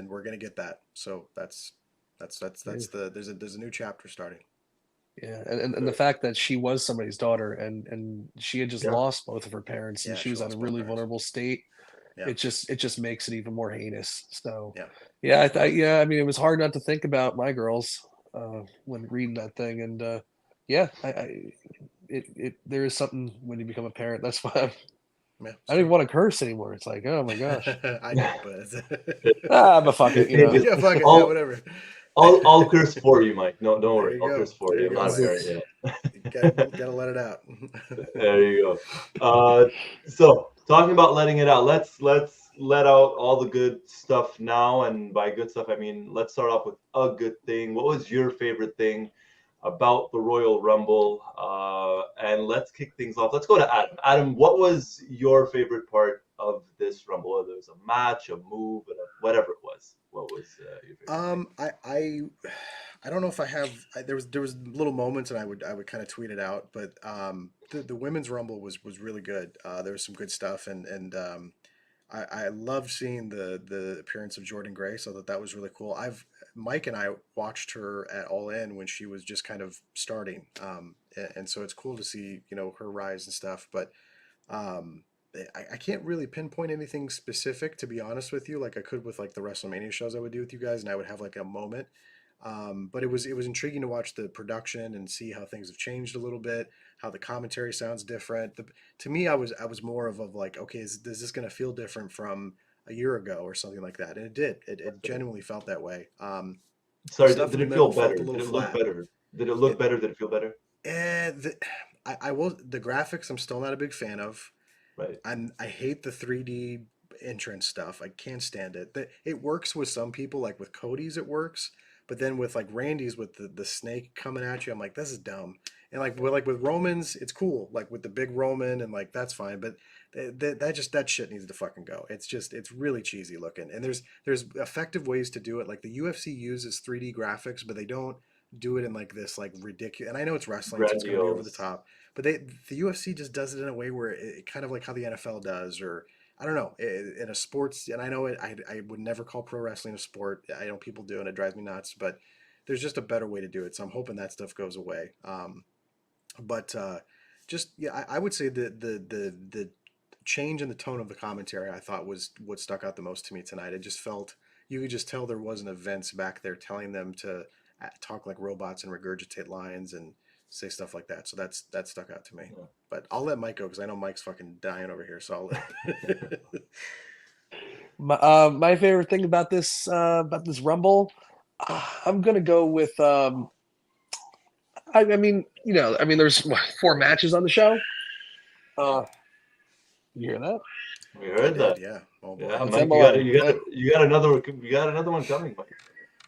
we're gonna get that. So there's a new chapter starting. Yeah, and the fact that she was somebody's daughter and she had just Yeah. lost both of her parents and Yeah, she she was at a lost both really parents. vulnerable state. Yeah, It just makes it even more heinous. So yeah. yeah, I mean, it was hard not to think about my girls when reading that thing, and yeah, there is something when you become a parent. That's why Yeah, I it's don't even true. want to curse anymore. It's like, oh my gosh, I do, but but fuck it, Hey, yeah, fuck it, yeah, I'll whatever. I'll curse for you, Mike. No, don't There worry. you I'll curse go. for There you. you I'm go, not a Mike. parent yet. Gotta let it out. There you go. So talking about letting it out, let's let out all the good stuff now. And by good stuff, I mean let's start off with a good thing. What was your favorite thing about the Royal Rumble? And let's kick things off. Let's go to Adam. Adam, what was your favorite part of this Rumble? Whether it was a match, a move, whatever it was. What was your favorite thing? I don't know if I have. There was little moments, and I would kind of tweet it out. But the women's rumble was really good. There was some good stuff, and I loved seeing the appearance of Jordan Grace. I thought that was really cool. Mike and I watched her at All In when she was just kind of starting, and so it's cool to see her rise and stuff. But um, I can't really pinpoint anything specific, to be honest with you. Like I could with like the WrestleMania shows I would do with you guys, and I would have like a moment. But it was intriguing to watch the production and see how things have changed a little bit, how the commentary sounds different. To me, I was more of like, okay, is this going to feel different from a year ago or something like that? And it did. It genuinely felt that way. The Sorry, stuff in did the it feel middle felt a better? little Did it look flat. better? Did it look It better? Did it feel better? and the, I will the graphics. I'm still not a big fan of. Right. I hate the 3D entrance stuff. I can't stand it. It works with some people, like with Cody's, it works. But then with like Randy's, with the snake coming at you, I'm like, this is dumb. And like with Romans, it's cool. Like with the big Roman, and like that's fine. But that shit needs to fucking go. It's really cheesy looking. And there's effective ways to do it. Like the UFC uses 3D graphics, but they don't do it in like this like ridiculous. And I know it's wrestling, so it's going to be over the Grandiose. top. But the UFC just does it in a way where it kind of like how the NFL does, or I don't know, in a sports. And I know I would never call pro wrestling a sport. I know people do, and it drives me nuts. But there's just a better way to do it. So I'm hoping that stuff goes away. But just yeah, I would say the change in the tone of the commentary, I thought, was what stuck out the most to me tonight. It just felt, you could just tell there wasn't events back there telling them to talk like robots and regurgitate lines and say stuff like that. So that stuck out to me. Yeah. But I'll let Mike go because I know Mike's fucking dying over here. So I'll let. my favorite thing about this Rumble, I'm gonna go with I mean, there's what, 4 matches on the show. Uh, you hear that? We I heard did, that. yeah. Oh boy. Yeah, It's Mike, Emmeline. you got another one coming, Mike.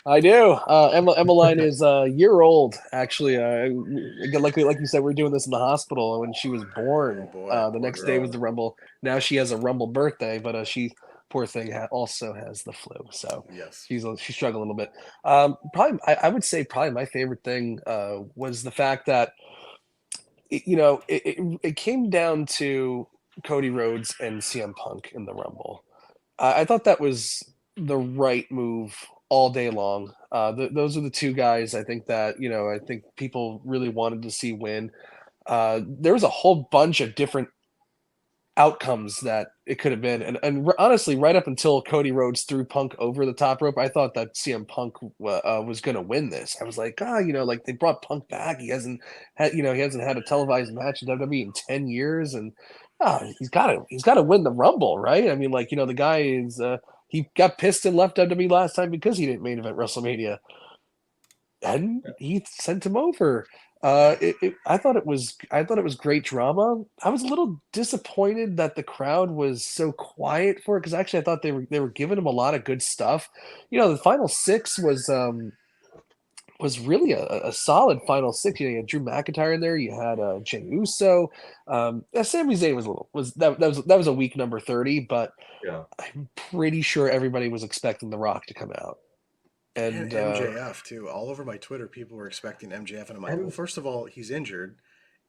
I do. Emmeline is a year old, actually. Again, like you said, we're doing this in the hospital. When she was Oh born, boy, the poor next day was girl. the Rumble. Now she has a Rumble birthday, but she, poor thing, also has the flu, so Yes. she's struggling a little bit. Probably, I would say probably my favorite thing was the fact that it came down to Cody Rhodes and CM Punk in the Rumble. I thought that was the right move all day long. Those are the two guys I think that I think people really wanted to see win. There was a whole bunch of different outcomes that it could have been, and honestly, right up until Cody Rhodes threw Punk over the top rope, I thought that CM Punk was going to win this. I was like, like they brought Punk back. He hasn't had a televised match in WWE in 10 years, and he's got to win the Rumble, right? I mean, like the guy is he got pissed and left WWE last time because he didn't main event WrestleMania, and he sent him over. I thought it was great drama. I was a little disappointed that the crowd was so quiet for it because actually I thought they were giving him a lot of good stuff. The final six was really a solid final six. You had Drew McIntyre in there. You had Jey Uso. Sami Zayn was a weak number 30, but Yeah. I'm pretty sure everybody was expecting The Rock to come out. And And MJF too. All over my Twitter, people were expecting MJF, and I'm like, well, And first of all, he's injured,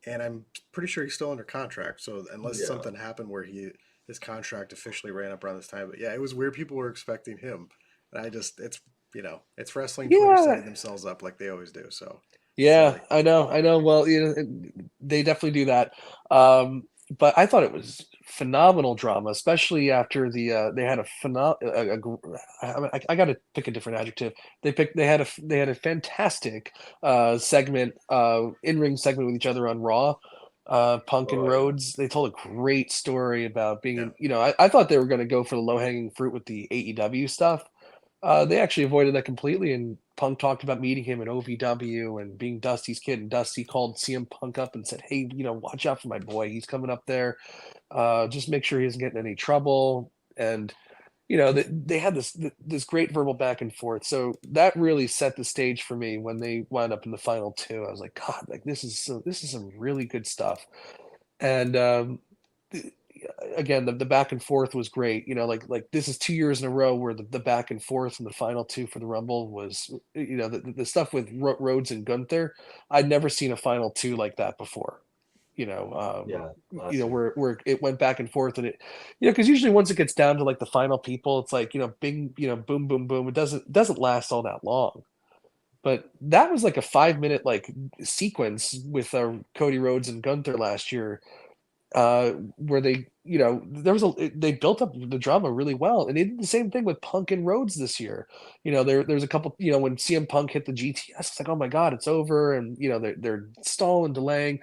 and I'm pretty sure he's still under contract. So unless yeah. something happened where his contract officially ran up around this time, but yeah, it was weird. People were expecting him, and it's wrestling Twitter yeah, setting themselves up like they always do. So Yeah, silly. I know, I know. Well, they definitely do that. But I thought it was phenomenal drama, especially after they had a I got to pick a different adjective. They had a fantastic segment, in-ring segment with each other on Raw. Punk and Oh yeah. Rhodes, they told a great story about being Yeah. I thought they were going to go for the low-hanging fruit with the AEW stuff. They actually avoided that completely, and Punk talked about meeting him in OVW and being Dusty's kid. And Dusty called CM Punk up and said, "Hey, watch out for my boy. He's coming up there. Just make sure he doesn't get in any trouble." And they had this great verbal back and forth. So that really set the stage for me when they wound up in the final two. I was like, God, like this is some really good stuff. And again, the back and forth was great. Like this is 2 years in a row where the back and forth in the final two for the Rumble was, the stuff with Rhodes and Gunther. I'd never seen a final two like that before. Yeah. Last year. Where it went back and forth, and because usually once it gets down to like the final people, it's like bing, boom, boom, boom. It doesn't last all that long. But that was like a 5 minute like sequence with Cody Rhodes and Gunther last year, where they built up the drama really well, and they did the same thing with Punk and Rhodes this year. There's a couple, when CM Punk hit the GTS, it's like, oh my God, it's over, and they're stalling, delaying,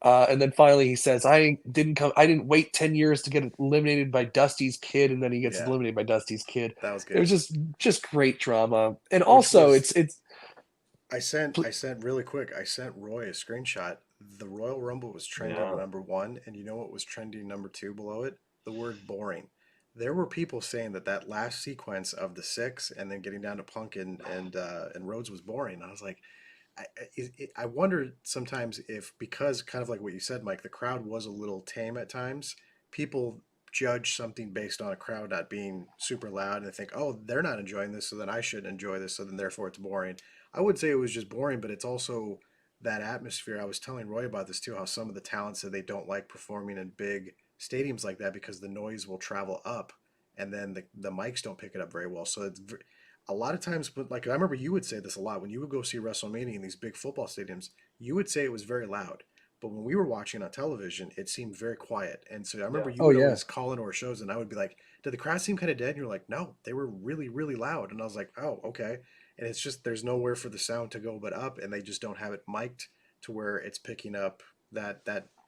and then finally he says, I didn't wait 10 years to get eliminated by Dusty's kid, and then he gets Yeah, eliminated by Dusty's kid. that was It was good. just great drama, and Which also was it's I sent really quick. I sent Roy a screenshot. The Royal Rumble was trending Yeah. number one, and you know what was trending number two below it? The word boring. There were people saying that last sequence of the six and then getting down to Punk and Rhodes was boring. I was like, I wonder sometimes if, because kind of like what you said, Mike, the crowd was a little tame at times. People judge something based on a crowd not being super loud, and they think, oh, they're not enjoying this, so then I shouldn't enjoy this, so then therefore it's boring. I would say it was just boring, but it's also that atmosphere. I was telling Roy about this too, how some of the talents said they don't like performing in big stadiums like that because the noise will travel up, and then the mics don't pick it up very well. So a lot of times, but like I remember you would say this a lot when you would go see WrestleMania in these big football stadiums. You would say it was very loud, but when we were watching on television, it seemed very quiet. And so I remember Yeah. you oh would yeah, always call into our shows, and I would be like, "Did the crowd seem kind of dead?" And you're like, "No, they were really, really loud." And I was like, "Oh, okay." And it's just there's nowhere for the sound to go but up, and they just don't have it mic'd to where it's picking up that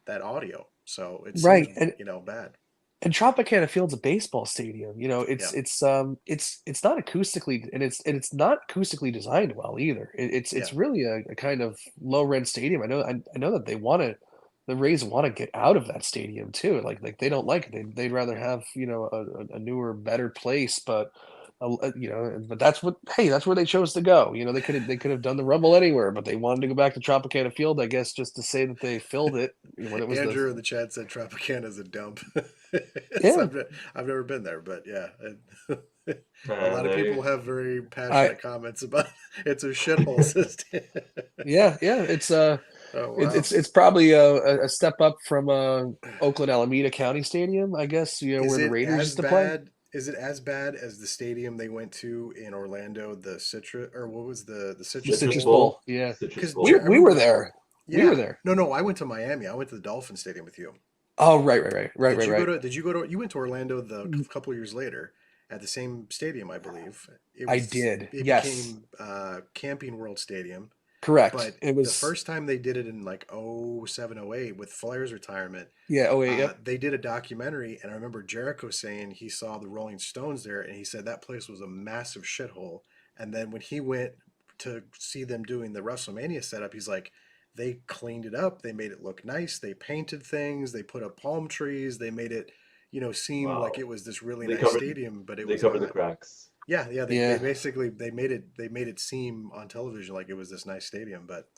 audio. So it seems right. And bad. Tropicana Field's a baseball stadium. Yeah. It's not acoustically, and it's not acoustically designed well either. It's Yeah. really a kind of low rent stadium. I know that they want to the Rays want to get out of that stadium too. Like they don't like it. They'd rather have, you know, a newer, better place. But you know, but that's what. Hey, that's where they chose to go. You know, they could have done the Rumble anywhere, but they wanted to go back to Tropicana Field, I guess, just to say that they filled it when it was Andrew in the chat said Tropicana is a dump. yeah. I've never been there, but yeah. A lot of There people you have very passionate comments about it's a shithole system. Yeah, it's Oh wow! it's probably a step up from Oakland Alameda County Stadium, I guess. You know, Is where the it Raiders as used to play. bad? Is it as bad as the stadium they went to in Orlando, the Citra, or what was the The Citrus Citrus Citrus Bowl? Bowl. Bowl. Yeah, Citrus Because Bowl. I we were remember, there. We were yeah, there. no, I went to Miami. I went to the Dolphin Stadium with you. Oh, right. Did you go to? You went to Orlando the couple years later at the same stadium, I believe. I did. It Yes, became Camping World Stadium. correct. But It the was first time they did it in like 07, 08 with Flair's retirement, yeah. Oh wait, yep. they did a documentary, and I remember Jericho saying he saw the Rolling Stones there, and he said that place was a massive shithole. And then when he went to see them doing the WrestleMania setup, he's like, they cleaned it up, they made it look nice, they painted things, they put up palm trees, they made it, you know, seem like Wow. it was this really They nice covered stadium, but it they was covered the not. cracks. Yeah, they Yeah. basically they made it seem on television like it was this nice stadium, but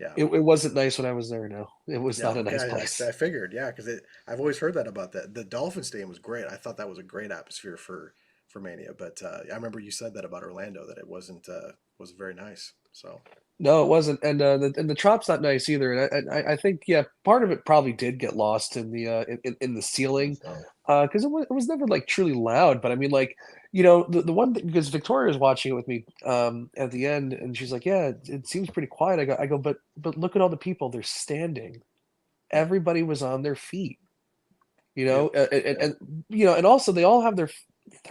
yeah. It wasn't nice when I was there. No, it was Yeah, not a okay. nice place. I figured, yeah, because I've always heard that about that. The Dolphin Stadium was great. I thought that was a great atmosphere for Mania. But I remember you said that about Orlando that it wasn't very nice. So No, it wasn't, and the Trop's not nice either. And I think yeah, part of it probably did get lost in the in the ceiling, So, because it was never like truly loud. But I mean, like you know, the one thing, because Victoria was watching it with me at the end, and she's like, "Yeah, it seems pretty quiet." I go, but look at all the people. They're standing. yeah, Everybody was on their feet. You yeah. know, and you know, and also they all have their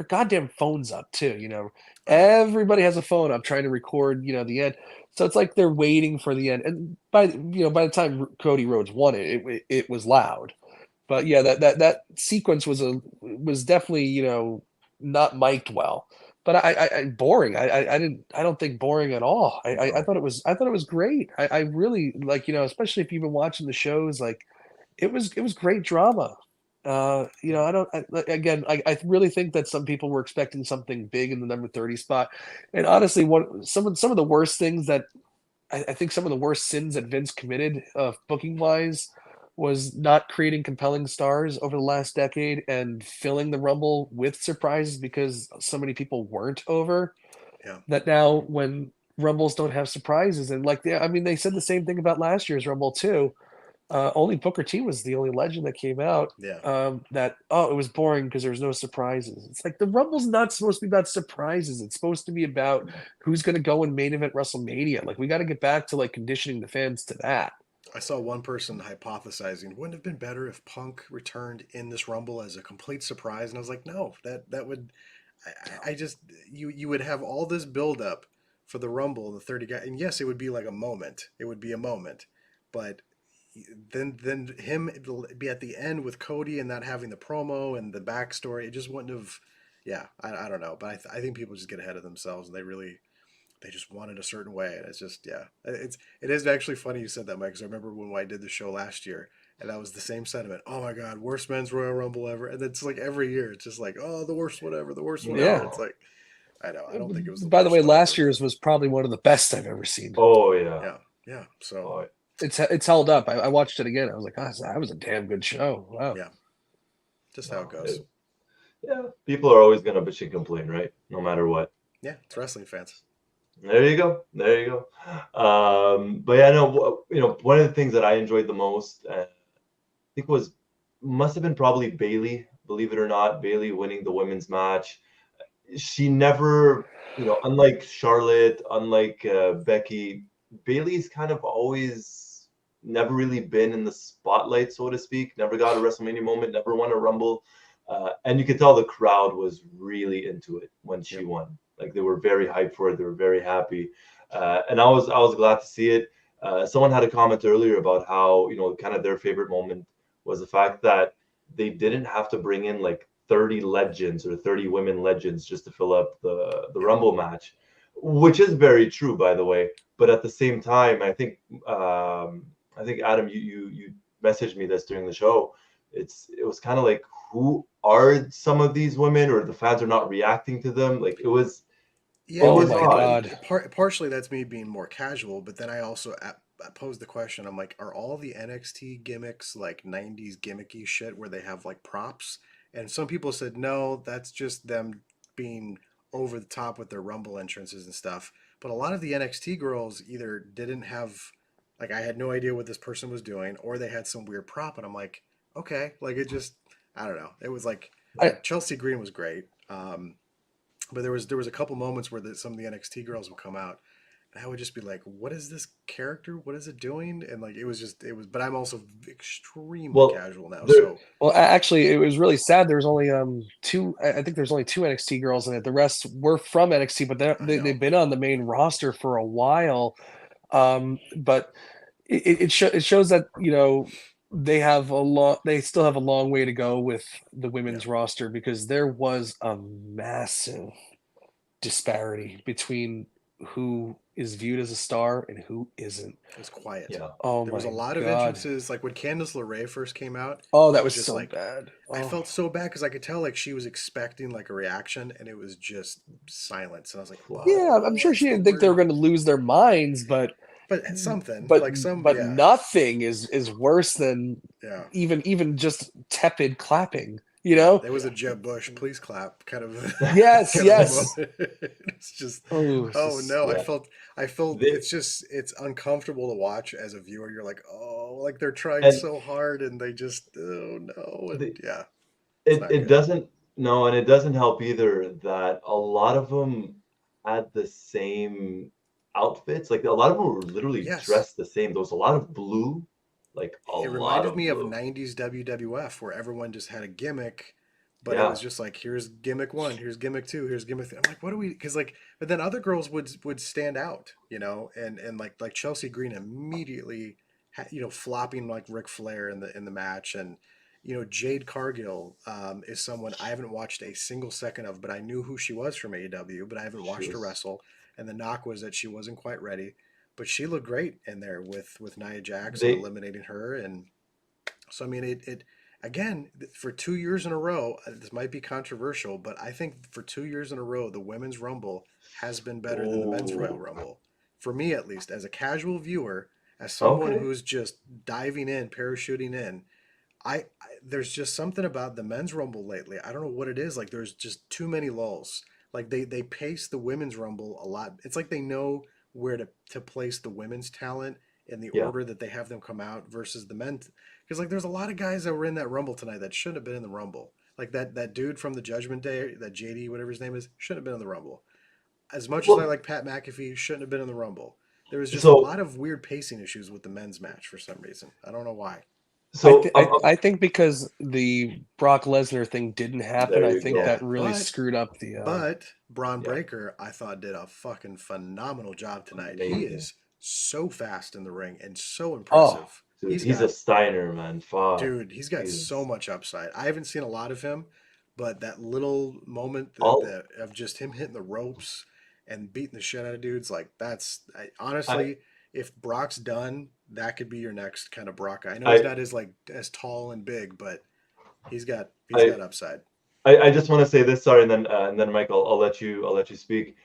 goddamn phones up too. You know, Oh yeah, everybody has a phone up trying to record. You know, the end. So it's like they're waiting for the end. And by the time Cody Rhodes won it was loud. But yeah, that sequence was definitely, you know, not mic'd well. But I boring. I don't think boring at all. I no, I thought it was great. I really like, you know, especially if you've been watching the shows, like it was great drama. You know, again, I really think that some people were expecting something big in the number 30 spot. And honestly, some of the worst things that I think some of the worst sins that Vince committed, booking wise, was not creating compelling stars over the last decade and filling the Rumble with surprises because so many people weren't over. yeah, That now when Rumbles don't have surprises, and like I mean, they said the same thing about last year's Rumble too. Only Booker T was the only legend that came out. yeah. That it was boring because there was no surprises. It's like the Rumble's not supposed to be about surprises. It's supposed to be about who's going to go in main event WrestleMania. Like we got to get back to like conditioning the fans to that. I saw one person hypothesizing, wouldn't it have been better if Punk returned in this Rumble as a complete surprise? And I was like, no, that would, I just you would have all this build up for the Rumble and the 30 guy, and yes, it would be like a moment. It would be a moment, but then him be at the end with Cody and not having the promo and the backstory, it just wouldn't have. Yeah, I don't know, but I think people just get ahead of themselves and they just want it a certain way, and it's just yeah, it is actually funny you said that, Mike, because I remember when I did the show last year, and that was the same sentiment. Oh my God, worst men's Royal Rumble ever, and it's like every year it's just like oh the worst whatever, the worst whatever. Yeah. It's like I know I don't think it was the By the way, worst one ever, last but year's was probably one of the best I've ever seen. oh yeah. yeah, yeah. So Oh It's held up. I watched it again. I was like, oh, that was a damn good show. Wow. yeah, just how it no. goes. Yeah. People are always gonna bitch and complain, right? No matter what. Yeah, it's wrestling fans. There you go. There you go. But yeah, no, you know, one of the things that I enjoyed the most, I think must have been probably Bayley, believe it or not, Bayley winning the women's match. She never, you know, unlike Charlotte, unlike Becky, Bayley's kind of always never really been in the spotlight, so to speak. Never got a WrestleMania moment, never won a Rumble. And you could tell the crowd was really into it when she Yep. won. Like they were very hyped for it. They were very happy. And I was glad to see it. Someone had a comment earlier about how, you know, kind of their favorite moment was the fact that they didn't have to bring in like 30 legends or 30 women legends just to fill up the Rumble match, which is very true, by the way. But at the same time, I think Adam, you messaged me this during the show. It was kind of like, who are some of these women, or the fans are not reacting to them? Like it was Oh was my odd. God. Partially that's me being more casual, but then I also posed the question. I'm like, are all the NXT gimmicks like 90s gimmicky shit where they have like props? And some people said no, that's just them being over the top with their Rumble entrances and stuff. But a lot of the NXT girls either didn't have, like, I had no idea what this person was doing, or they had some weird prop, and I'm like, okay, like it just, I don't know. It was I, like Chelsea Green was great. But there was a couple moments where some of the NXT girls would come out, and I would just be like, "What is this character? What is it doing?" And like it was. But I'm also extremely Well, casual now, there, so well, actually, it was really sad. There was only two. I think there's only two NXT girls in it. The rest were from NXT, but I know. they've been on the main roster for a while. But it shows that they have a long they still have a long way to go with the Yeah, women's roster, because there was a massive disparity between who is viewed as a star and who isn't. it was quiet. yeah. Oh There was a my lot of God. entrances. Like when Candice LeRae first came out, Oh, it that was was just so like bad. I Oh. felt so bad because I could tell like she was expecting like a reaction, and it was just silence. And I was like, Flat. Yeah, I'm "Oh, sure that's she the didn't think they were word." going to lose their minds, But something but like some, but yeah, nothing is worse than yeah. even just tepid clapping, you Yeah, know? there was a Jeb Bush, please clap, kind of, Yes, kind of a yes. moment. It's just, Oh, it's oh just no, Yeah. I felt, They, it's uncomfortable to watch as a viewer. You're like, oh, like they're trying and so hard and they just, oh no, and the, yeah, it's it not it good. doesn't no, and it doesn't help either that a lot of them had the same outfits. Like a lot of them were literally Yes, dressed the same. There was a lot of blue, like a it lot reminded of me of blue. 90s WWF where everyone just had a gimmick, but it was Yeah, just like, here's gimmick one, here's gimmick two, here's gimmick three. I'm like, what do we? Because like, but then other girls would stand out, and like Chelsea Green immediately, flopping like Ric Flair in the match, and Jade Cargill is someone I haven't watched a single second of, but I knew who she was from AEW, but I haven't she watched her was. wrestle, and the knock was that she wasn't quite ready. But she looked great in there with Nia Jax and They eliminating her, and so I mean, it again for 2 years in a row. This might be controversial, but I think for 2 years in a row, the women's Rumble has been better than the men's Royal Oh, Rumble, for me at least. As a casual viewer, as someone okay. who's just diving in, parachuting in, there's just something about the men's Rumble lately. I don't know what it is. Like there's just too many lulls. Like they pace the women's Rumble a lot. It's like they know where to place the women's talent in the Yeah. order that they have them come out versus the men. Because like there's a lot of guys that were in that Rumble tonight that shouldn't have been in the Rumble. Like that dude from the Judgment Day, that JD, whatever his name is, shouldn't have been in the Rumble. As much as I Well, like Pat McAfee, shouldn't have been in the Rumble. There was just a so lot of weird pacing issues with the men's match for some reason. I don't know why. so I think because the Brock Lesnar thing didn't happen, there I you think go. Yeah, that really but screwed up the Braun Yeah, Breaker, I thought did a fucking phenomenal job tonight. He amazing. is so fast in the ring and so oh, impressive. Dude, He's he's a got Steiner, man. Fuck. Dude, he's got so He's much upside. I haven't seen a lot of him, but that little moment all of just him hitting the ropes and beating the shit out of dudes, like I honestly, if Brock's done, that could be your next kind of Brock. I know he's I not as tall and big, but he's I got upside. I just want to say this, sorry, and then Mike, I'll let you speak.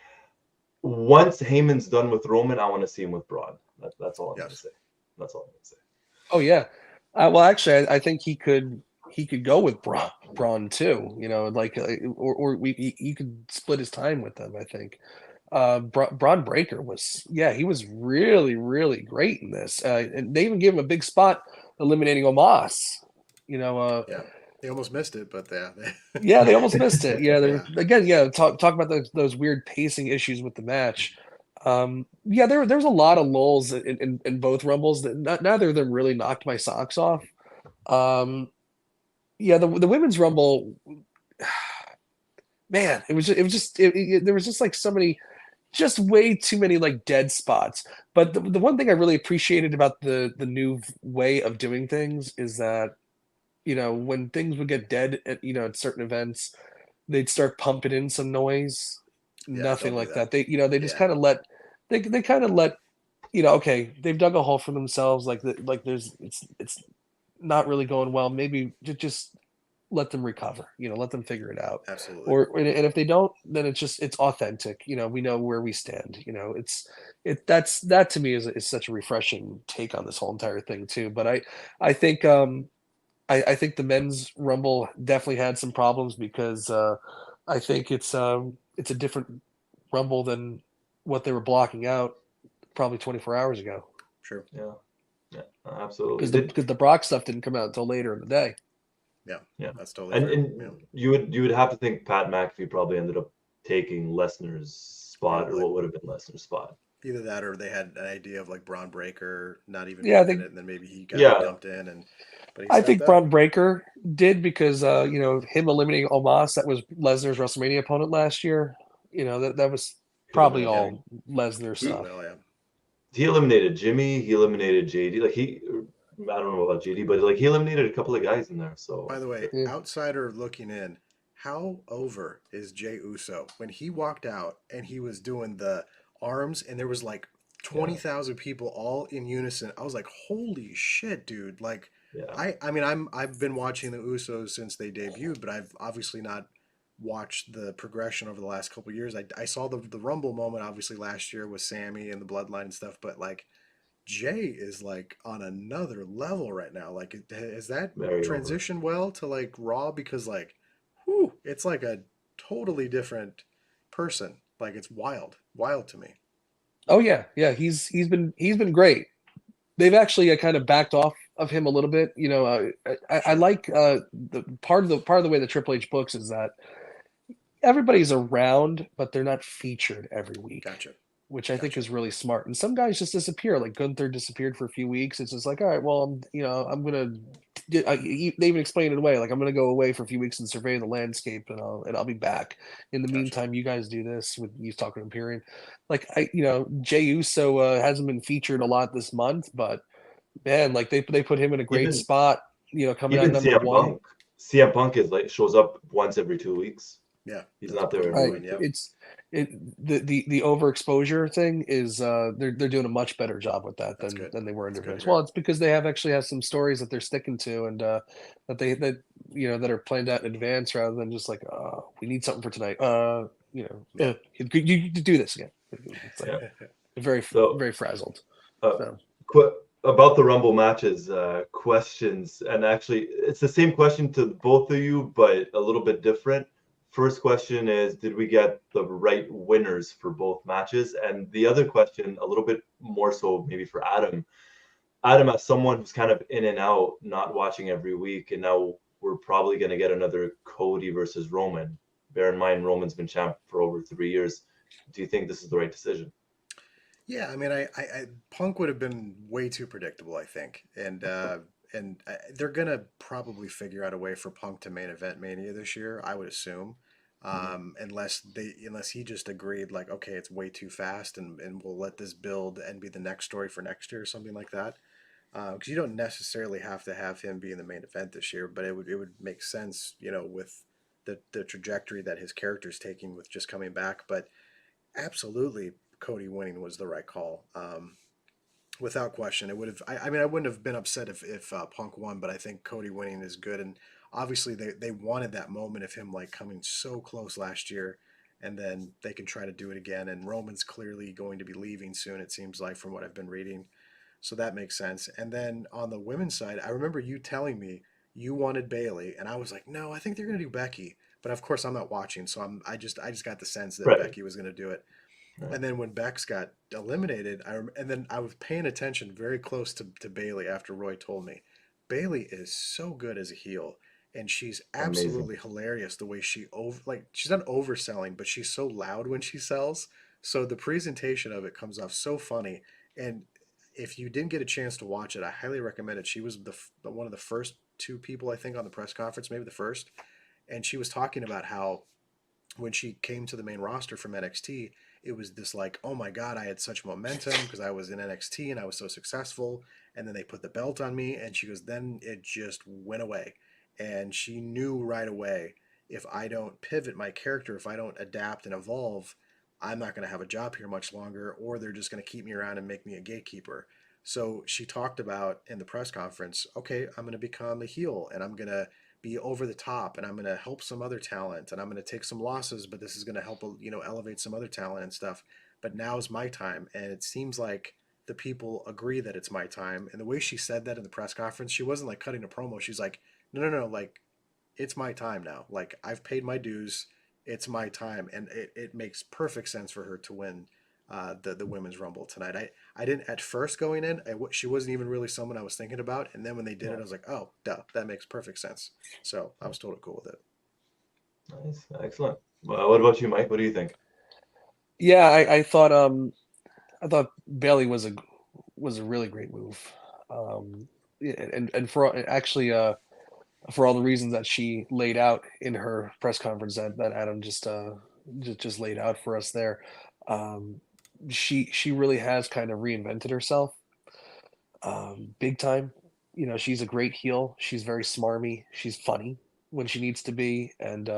Once Heyman's done with Roman, I want to see him with Braun. That's all I'm gonna Yes. say. That's all I'm gonna say. oh yeah. Well, actually, I think he could go with Braun too. Like or he could split his time with them. I think. Braun Breaker was, yeah, he was really, really great in this. And they even gave him a big spot eliminating Omos. You know, Yeah. They almost missed it, but yeah. yeah, they almost missed it. Yeah, Yeah. again, yeah, talk about those weird pacing issues with the match. Yeah, there's a lot of lulls in both rumbles that neither of them really knocked my socks off. Um, yeah, the women's rumble, man, there was just like so many, just way too many like dead spots. But the one thing I really appreciated about the new way of doing things is that when things would get dead at certain events, they'd start pumping in some noise. Yeah, Nothing don't do like that. that. They just Yeah. kind of let they kind of let okay, they've dug a hole for themselves. Like there's it's not really going well, maybe just let them recover, let them figure it out. Absolutely. And if they don't, then it's authentic. We know where we stand. That to me is such a refreshing take on this whole entire thing too. But I think I think the men's rumble definitely had some problems because I think it's a different rumble than what they were blocking out probably 24 hours ago. Sure. Yeah. Yeah. Absolutely. Because the Brock stuff didn't come out until later in the day. Yeah. Yeah. That's totally fair. And Yeah. you would have to think Pat McAfee probably ended up taking Lesnar's spot, Probably. or what would have been Lesnar's spot. Either that, or they had an idea of like Braun Breaker not even Yeah, I being in think it, and then maybe he got dumped in, but he I stepped think up. Braun Breaker did because him eliminating Omos, that was Lesnar's WrestleMania opponent last year. That was probably all Lesnar stuff. Well, yeah. He eliminated Jimmy. He eliminated JD. Like I don't know about JD, but like he eliminated a couple of guys in there. So By the way, Yeah. outsider looking in, how over is Jey Uso when he walked out and he was doing the arms and there was like 20,000 people all in unison? I was like, holy shit, dude! Like, yeah, I mean, I've been watching the Usos since they debuted, but I've obviously not watched the progression over the last couple of years. I saw the Rumble moment obviously last year with Sammy and the Bloodline and stuff, but like Jay is like on another level right now. Like, has that very over. transitioned well to like Raw? Because like, whew, it's like a totally different person. Like, it's wild to me. Oh yeah. He's been great. They've actually kind of backed off of him a little bit. I Sure. like the part of the way the Triple H books is that everybody's around, but they're not featured every week. Gotcha. Which I think is really smart. And some guys just disappear. Like Gunther disappeared for a few weeks. It's just like, all right, well, I'm gonna. They even explained it away. Like I'm gonna go away for a few weeks and survey the landscape, and I'll be back. In the Gotcha. meantime, you guys do this with you talking Imperium. Like Jey Uso hasn't been featured a lot this month, but man, like they put him in a great Even spot. Coming out even number CM one. Punk. CM Punk is like shows up once every 2 weeks. Yeah, He's that's not there pretty every Right. week. Yep. It's the overexposure thing is they're doing a much better job with that That's good. than they were That's under good to Vince. hear. Well, it's because they actually have some stories that they're sticking to and that are planned out in advance rather than just like we need something for tonight. Yeah. You do this again. It's like Yeah. very So very frazzled. uh, So about the Rumble matches, questions, and actually it's the same question to both of you, but a little bit different. First question is, did we get the right winners for both matches? And the other question, a little bit more so maybe for Adam. Adam, as someone who's kind of in and out, not watching every week, and now we're probably going to get another Cody versus Roman. Bear in mind, Roman's been champ for over 3 years. Do you think this is the right decision? Yeah, I mean, I Punk would have been way too predictable, I think, and they're gonna probably figure out a way for Punk to main event Mania this year. I would assume, Mm-hmm. unless he just agreed like, okay, it's way too fast, and we'll let this build and be the next story for next year or something like that. Because you don't necessarily have to have him be in the main event this year, but it would make sense, with the trajectory that his character's taking with just coming back. But absolutely, Cody winning was the right call. Without question, it would have. I mean, I wouldn't have been upset if Punk won, but I think Cody winning is good. And obviously, they wanted that moment of him like coming so close last year, and then they can try to do it again. And Roman's clearly going to be leaving soon. It seems like from what I've been reading, so that makes sense. And then on the women's side, I remember you telling me you wanted Bayley, and I was like, no, I think they're going to do Becky. But of course, I'm not watching, so I just got the sense that Right. Becky was going to do it. Right. And then when Bex got eliminated, and then I was paying attention very close to Bayley after Roy told me. Bayley is so good as a heel, and she's Amazing. absolutely hilarious the way she's not overselling, but she's so loud when she sells. So the presentation of it comes off so funny. And if you didn't get a chance to watch it, I highly recommend it. She was one of the first two people I think on the press conference, maybe the first, and she was talking about how when she came to the main roster from NXT, it was this like, oh my God, I had such momentum because I was in NXT and I was so successful. And then they put the belt on me. And she goes, then it just went away. And she knew right away, if I don't pivot my character, if I don't adapt and evolve, I'm not going to have a job here much longer, or they're just going to keep me around and make me a gatekeeper. So she talked about in the press conference, okay, I'm going to become a heel and I'm going to be over the top and I'm going to help some other talent and I'm going to take some losses, but this is going to help, elevate some other talent and stuff. But now is my time. And it seems like the people agree that it's my time. And the way she said that in the press conference, she wasn't like cutting a promo. She's like, no, no, no, like it's my time now. Like I've paid my dues. It's my time. And it makes perfect sense for her to win the women's rumble tonight. I didn't at first going in. She wasn't even really someone I was thinking about, and then when they did it, I was like, oh, duh, that makes perfect sense. So I was totally cool with it. Nice, excellent. Well, what about you, Mike? What do you think? Yeah, I thought Bailey was a really great move, yeah, and for all the reasons that she laid out in her press conference that Adam just laid out for us there. Um, she really has kind of reinvented herself, big time. She's a great heel. She's very smarmy. She's funny when she needs to be, and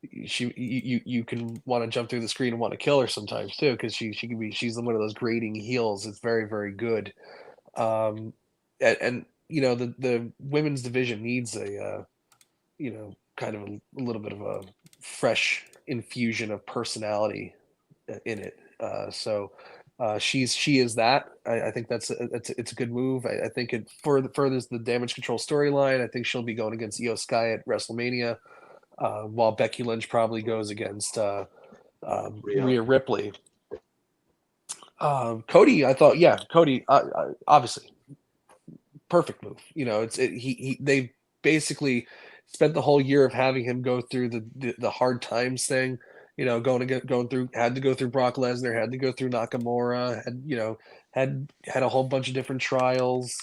you can want to jump through the screen and want to kill her sometimes too, because she's one of those grating heels. It's very, very good. And the women's division needs kind of a little bit of a fresh infusion of personality in it. She is that. I think it's a good move. I think it furthers the damage control storyline. I think she'll be going against Io Sky at WrestleMania, while Becky Lynch probably goes against Rhea Ripley. Cody, I thought, yeah, Cody, obviously perfect move. They basically spent the whole year of having him go through the hard times thing. Had to go through Brock Lesnar, had to go through Nakamura, had a whole bunch of different trials,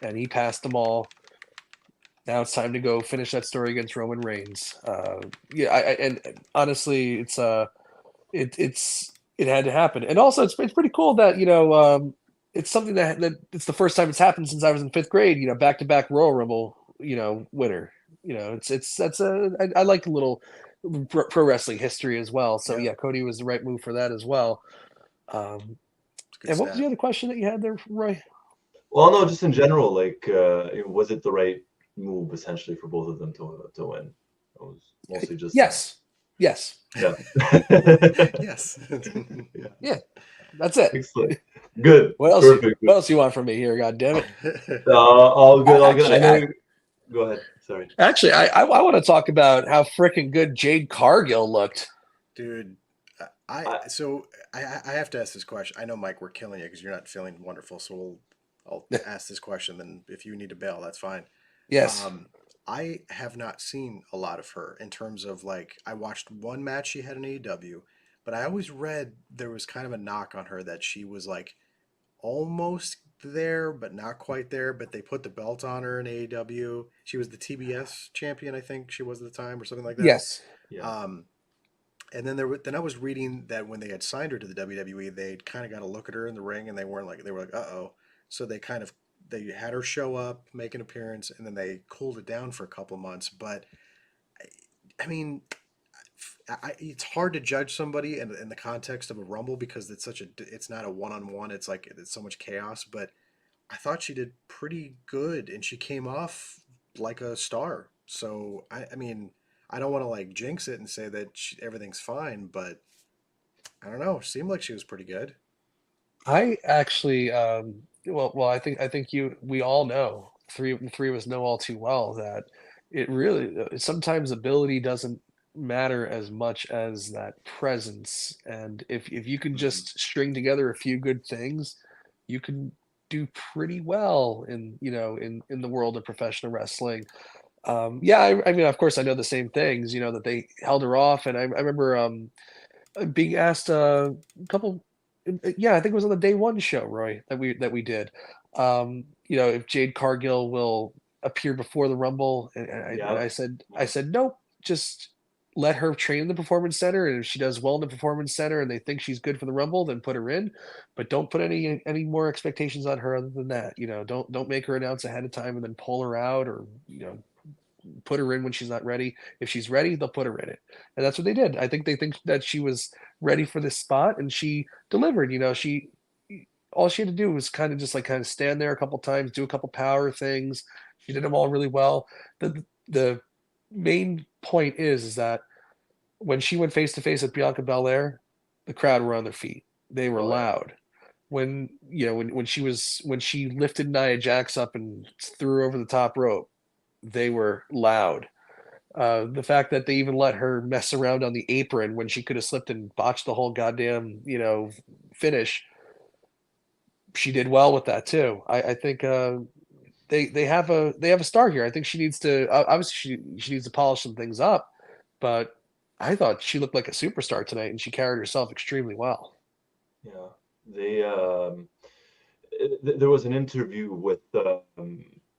and he passed them all. Now it's time to go finish that story against Roman Reigns. And honestly, it had to happen, and also it's pretty cool that it's something that it's the first time it's happened since I was in fifth grade. Back to back Royal Rumble, winner. I like a little pro wrestling history as well. So yeah, Cody was the right move for that as well. And what was the other question that you had there, Roy? Well, no, just in general, like, was it the right move essentially for both of them to win? It was mostly just yes. Yeah. Yes. Yeah. That's it. Excellent. Good. What else? Perfect. What else you want from me here? God damn it! All good. All good. Go ahead. Sorry. Actually, I want to talk about how freaking good Jade Cargill looked. Dude, I have to ask this question. I know, Mike, we're killing you because you're not feeling wonderful. So I'll ask this question. Then if you need to bail, that's fine. Yes. I have not seen a lot of her in terms of like I watched one match she had in AEW, but I always read there was kind of a knock on her that she was like almost there but not quite there, but they put the belt on her in AEW. She was the TBS champion, I think she was at the time or something like that. Yes. Yeah. And then I was reading that when they had signed her to the WWE, they kind of got a look at her in the ring and they were like, uh-oh. So they had her show up, make an appearance, and then they cooled it down for a couple months. But I mean, it's hard to judge somebody in the context of a Rumble because it's not a one-on-one. It's like it's so much chaos. But I thought she did pretty good, and she came off like a star. So I mean, I don't want to like jinx it and say that everything's fine, but I don't know. It seemed like she was pretty good. I actually, well, I think we all know, the three of us know all too well that it really sometimes ability doesn't matter as much as that presence. And if you can just string together a few good things, you can do pretty well in the world of professional wrestling. Yeah, I mean, of course, I know the same things, that they held her off, and I remember being asked a couple, yeah, I think it was on the day one show, Roy, that we did. If Jade Cargill will appear before the Rumble, and I said nope, just let her train in the Performance Center, and if she does well in the Performance Center and they think she's good for the Rumble, then put her in, but don't put any more expectations on her other than that. Don't make her announce ahead of time and then pull her out, or put her in when she's not ready. If she's ready, they'll put her in it. And that's what they did. I think they think that she was ready for this spot, and she delivered. She all she had to do was kind of stand there a couple times, do a couple power things. She did them all really well. The main point is that when she went face to face with Bianca Belair, the crowd were on their feet. They were Oh, yeah. loud. When she lifted Nia Jax up and threw her over the top rope, they were loud. The fact that they even let her mess around on the apron when she could have slipped and botched the whole goddamn finish, she did well with that too. I think they have a star here. I think she needs to obviously she needs to polish some things up, but I thought she looked like a superstar tonight, and she carried herself extremely well. Yeah, they there was an interview with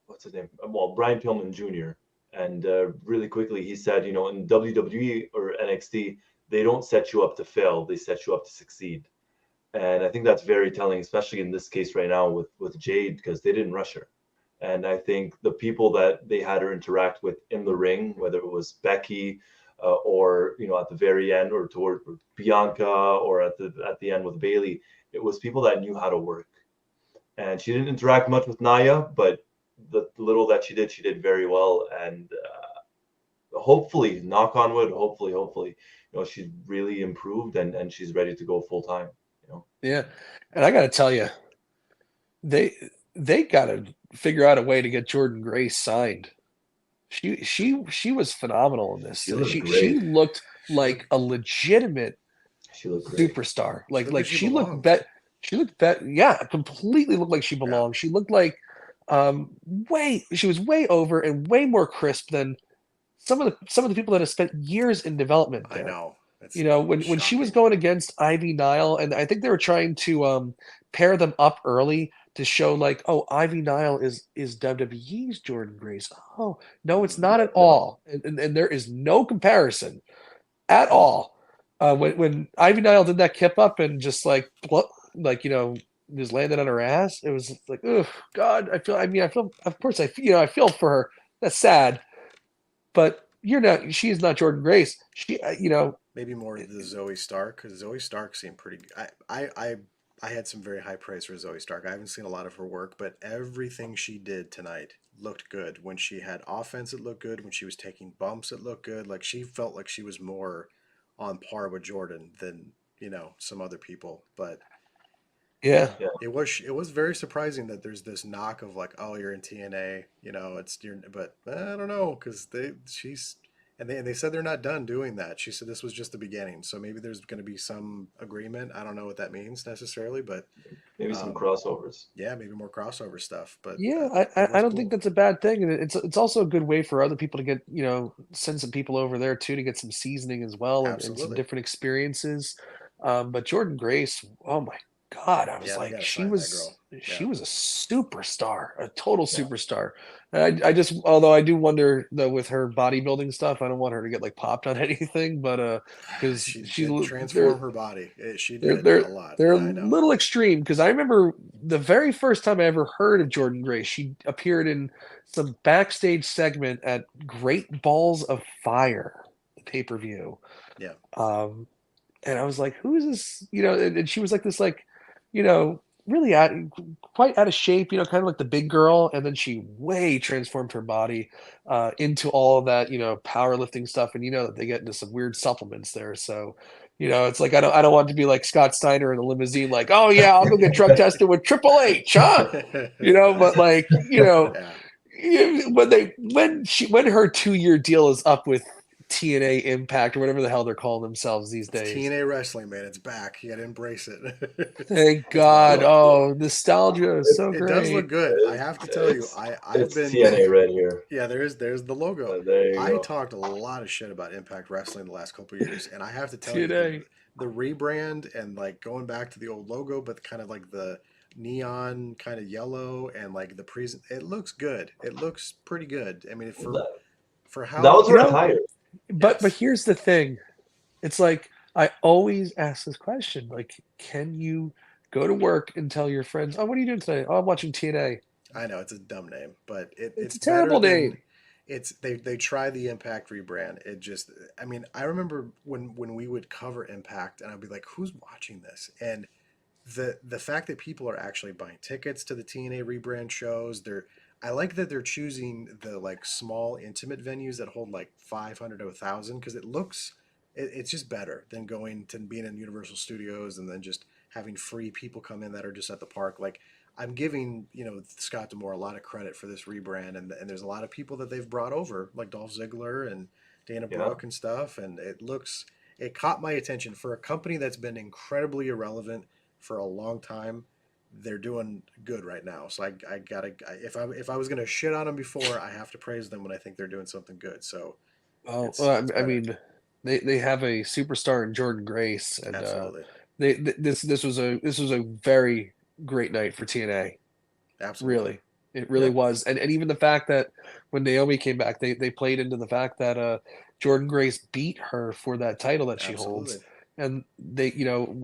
what's his name? Well, Brian Pillman Jr. And really quickly, he said, in WWE or NXT, they don't set you up to fail; they set you up to succeed. And I think that's very telling, especially in this case right now with Jade, because they didn't rush her. And I think the people that they had her interact with in the ring, whether it was Becky or at the very end, or toward Bianca, or at the end with Bayley, it was people that knew how to work. And she didn't interact much with Naya, but the little that she did very well. And hopefully, knock on wood, hopefully, she's really improved and she's ready to go full time. Yeah, and I got to tell you, they they got to figure out a way to get Jordan Grace signed. She was phenomenal in this. She looked She great. looked She like looked, a legitimate She looked great. superstar. she looked like she She looked belonged. bet she looked bet yeah, completely looked like she Yeah, belonged. She looked like way she was way over and way more crisp than some of the people that have spent years in development I there. know. It's When she was shocking. going against Ivy Nile, and I think they were trying to pair them up early to show like, oh, Ivy Nile is WWE's Jordan Grace. Oh, no, it's not at No, all. And there is no comparison at all. When Ivy Nile did that kip up and just like just landed on her ass, it was like, oh God, I feel, of course I feel for her. That's sad, but she is not Jordan Grace. Maybe more the Zoe Stark, because Zoe Stark seemed pretty. I had some very high praise for Zoe Stark. I haven't seen a lot of her work, but everything she did tonight looked good. When she had offense, it looked good. When she was taking bumps, it looked good. Like she felt like she was more on par with Jordan than some other people. But Yeah, yeah, it was very surprising that there's this knock of like, oh, you're in TNA, but I don't know, because they said they're not done doing that. She said this was just the beginning, so maybe there's going to be some agreement. I don't know what that means necessarily, but maybe some um, crossovers. yeah, maybe more crossover stuff. But yeah, it I was don't think cool. that's a bad thing, and it's also a good way for other people to get send some people over there too to get some seasoning as well and some Absolutely, different experiences. But Jordan Grace, oh my God, I was yeah, they like, got to sign that girl. she Yeah, was a superstar, a total Yeah, superstar. And I just although I do wonder though with her bodybuilding stuff, I don't want her to get like popped on anything, but because she she did they're transform her body. She they're did they're a lot. they're a I know. little extreme because I remember the very first time I ever heard of Jordan Grace, she appeared in some backstage segment at Great Balls of Fire, the pay-per-view. Yeah, Um, and I was like, "Who is this?" And she was like this, like, you know, really out, quite out of shape, kind of like the big girl. And then she way transformed her body into all of that, powerlifting stuff. And that they get into some weird supplements there. So, it's like I don't want to be like Scott Steiner in a limousine, like, oh yeah, I'll go get drug tested with Triple H, huh? But like, yeah. when her 2-year deal is up with TNA Impact or whatever the hell they're calling themselves these It's days. TNA wrestling, man. It's back. You got to embrace it. Thank It's wild. God. Oh, nostalgia is so It does look great. good. I have to tell you, it's I've it's been TNA red here. yeah. There's the logo. There you I go. talked a lot of shit about Impact Wrestling the last couple of years, and I have to tell you TNA. the rebrand and like going back to the old logo, but kind of like the neon kind of yellow and like the present. It looks good. It looks pretty good. I mean, That, for that how was You her know, attire. but yes, here's the thing. It's like I always ask this question, like, can you go to work and tell your friends, "Oh, what are you doing today?" "Oh, I'm watching TNA." I know it's a dumb name, but It's it's a better terrible than name. they try the Impact rebrand. It just I mean I remember when we would cover Impact and I'd be like, who's watching this? And the fact that people are actually buying tickets to the TNA rebrand shows, I like that they're choosing the like small intimate venues that hold like 500 to 1,000 because it's just better than going to being in Universal Studios and then just having free people come in that are just at the park. Like I'm giving Scott D'Amore a lot of credit for this rebrand, and there's a lot of people that they've brought over like Dolph Ziggler and Dana Yeah. Brooke and stuff, and it caught my attention for a company that's been incredibly irrelevant for a long time. They're doing good right now, so I gotta if I was gonna shit on them before, I have to praise them when I think they're doing something good. So Oh, it's well, I better. mean, they have a superstar in Jordan Grace, and Absolutely, this was a very great night for TNA. absolutely. Really, it really Yeah. was, and even the fact that when Naomi came back, they played into the fact that Jordan Grace beat her for that title that she holds, Absolutely. and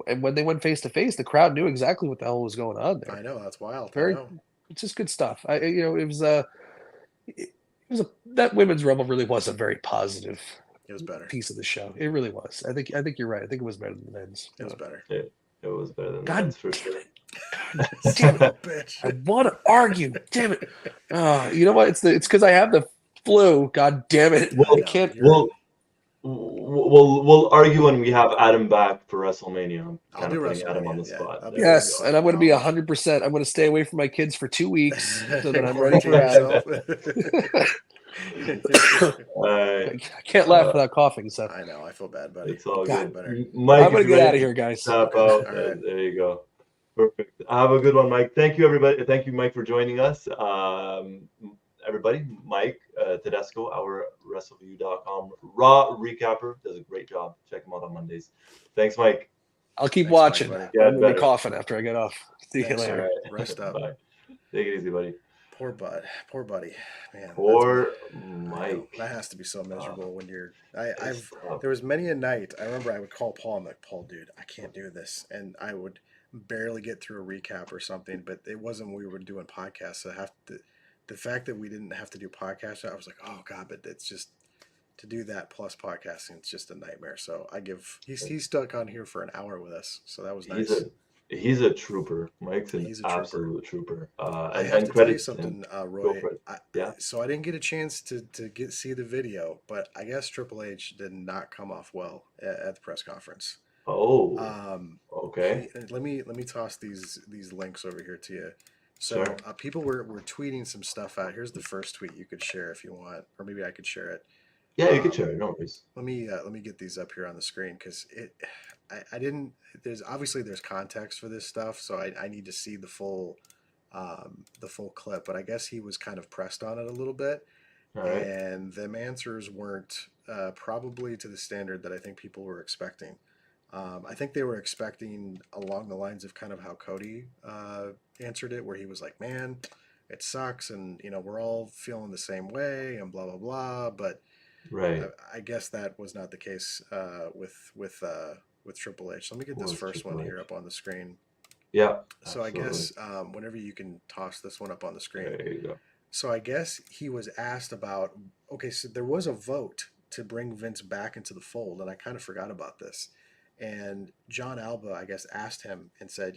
and when they went face to face, the crowd knew exactly what the hell was going on there. I know that's wild. I Very, know it's just good stuff. It was that women's rumble really was a very positive it was better. piece of the show. It really was. I think you're right. I think it was better than the men's. It was better. It was better than the God men's for damn sure. it! God damn it! Bitch. I want to argue. Damn it! You know what? It's because I have the flu. God damn it! I I know. can't. We'll argue when we have Adam back for WrestleMania. I'm I'll kind do of putting Adam on WrestleMania. the Yeah, spot. I'll be There ready. you Yes, go. and I'm going to be Acknowledge. 100%. I'm going to stay away from my kids for 2 weeks so that I'm ready for Quarantine Adam. yourself. Alright, I can't laugh without coughing. So I know. I feel bad, buddy. it's all God. good. Better. Mike, I'm going if to you're get ready out of to here, guys. tap Okay, out, all right. there you go. Perfect. Have a good one, Mike. Thank you, everybody. Thank you, Mike, for joining us. Everybody, Mike Tedesco, our WrestleView.com Raw recapper, does a great job. Check him out on Mondays. Thanks, Mike. I'll keep Thanks, Mike, watching. buddy. I'm Get going to be better. coughing after I get off. See you Thanks, All later. right. Rest up. Bye. Take it easy, buddy. Poor buddy. Man, Poor I know. Mike. That has to be so miserable when you're. It's tough. There was many a night. I remember I would call Paul. I'm like, Paul, dude, I can't do this, and I would barely get through a recap or something. But it wasn't when we were doing podcasts. So the fact that we didn't have to do podcasts, I was like, oh god, but it's just to do that plus podcasting, it's just a nightmare. So he's stuck on here for an hour with us, so that was nice. He's a trooper. Mike's an He's a trooper. absolute trooper. I And have to tell you credit to him. something, Go Roy. for it. Yeah. So I didn't get a chance to see the video, but I guess Triple H did not come off well at the press conference. Oh, okay. Let me toss these links over here to you. So Sure. people were tweeting some stuff out. Here's the first tweet you could share if you want, or maybe I could share it. Yeah, you can share it. No worries. Let me get these up here on the screen because I didn't. There's context for this stuff, so I need to see the full clip. But I guess he was kind of pressed on it a little bit, All right. and them answers weren't probably to the standard that I think people were expecting. I think they were expecting along the lines of kind of how Cody answered it, where he was like, "Man, it sucks, and we're all feeling the same way, and blah blah blah." But Right. I guess that was not the case with Triple H. So let me get this first one here up on the screen. Yeah. So absolutely. I guess whenever you can toss this one up on the screen. There you go. So I guess he was asked about, okay, so there was a vote to bring Vince back into the fold, and I kind of forgot about this. And John Alba, I guess, asked him and said,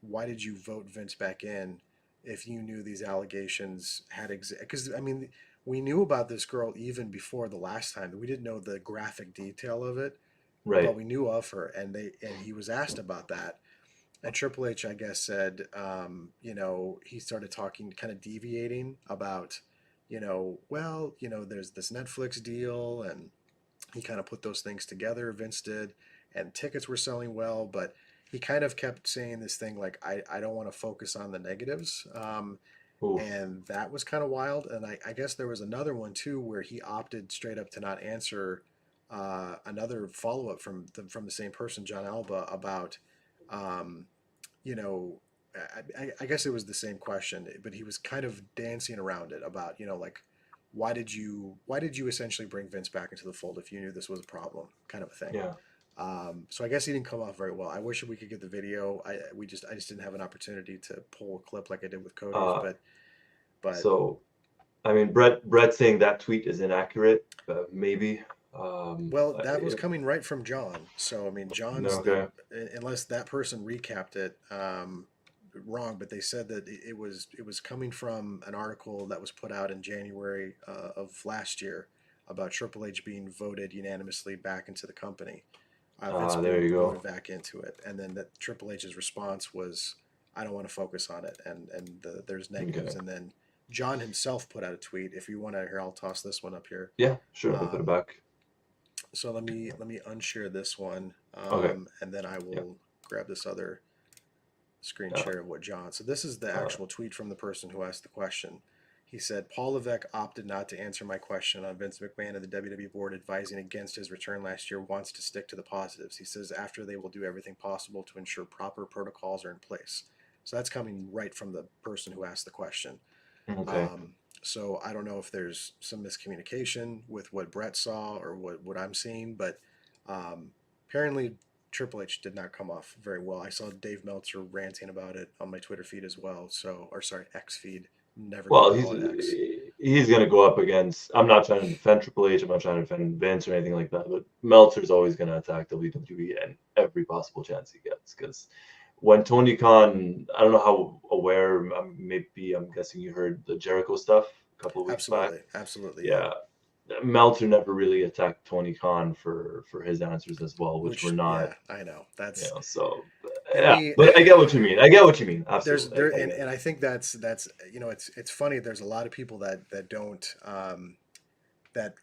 why did you vote Vince back in if you knew these allegations had because I mean, we knew about this girl even before the last time. We didn't know the graphic detail of it, Right. but we knew of her, and he was asked about that. And Triple H, I guess, said, he started talking, kind of deviating about, there's this Netflix deal, and he kind of put those things together. Vince did, and tickets were selling well, but he kind of kept saying this thing like, I don't want to focus on the negatives. Oof. And that was kind of wild. And I guess there was another one too where he opted straight up to not answer another follow up from the same person, John Alba, about I guess it was the same question, but he was kind of dancing around it about like why did you essentially bring Vince back into the fold if you knew this was a problem, kind of a thing. Yeah. So I guess he didn't come off very well. I wish we could get the video. I just didn't have an opportunity to pull a clip like I did with Cody's, but So, I mean, Brett saying that tweet is inaccurate. Maybe Well, that was coming right from John. So, I mean, John's, okay. unless that person recapped it wrong, but they said that it was coming from an article that was put out in January of last year about Triple H being voted unanimously back into the company. Vince There being you voted go. back into it, and then that Triple H's response was, "I don't want to focus on it," and there's Okay. negatives, and then John himself put out a tweet. If you want to hear, I'll toss this one up here. Yeah, sure. We'll put it Um, back. so let me unshare this one, Okay. and then I Yeah. will grab this other screen Yeah. share of what John. So this is the Uh, actual tweet from the person who asked the question. He said, Paul Levesque opted not to answer my question on Vince McMahon and the WWE board advising against his return last year, wants to stick to the positives. He says after they will do everything possible to ensure proper protocols are in place. So that's coming right from the person who asked the question. okay. Um, so I don't know if there's some miscommunication with what Brett saw or what I'm seeing, but apparently Triple H did not come off very well. I saw Dave Meltzer ranting about it on my Twitter feed as well. So, or sorry, X feed. Never going Well, to call it X. he's gonna go up against. I'm not trying to defend Triple H. I'm not trying to defend Vince or anything like that. But Meltzer's always gonna attack WWE and every possible chance he gets. Because when Tony Khan, I don't know how aware. Maybe I'm guessing you heard the Jericho stuff a couple of weeks back. Absolutely, absolutely, yeah. Yeah, Meltzer never really attacked Tony Khan for his answers as well, which were Which, not. yeah, I know. You That's know, so and yeah. we But I get what you mean. I get what you mean. there's Absolutely, there I get and it. I think that's it's funny. There's a lot of people that don't that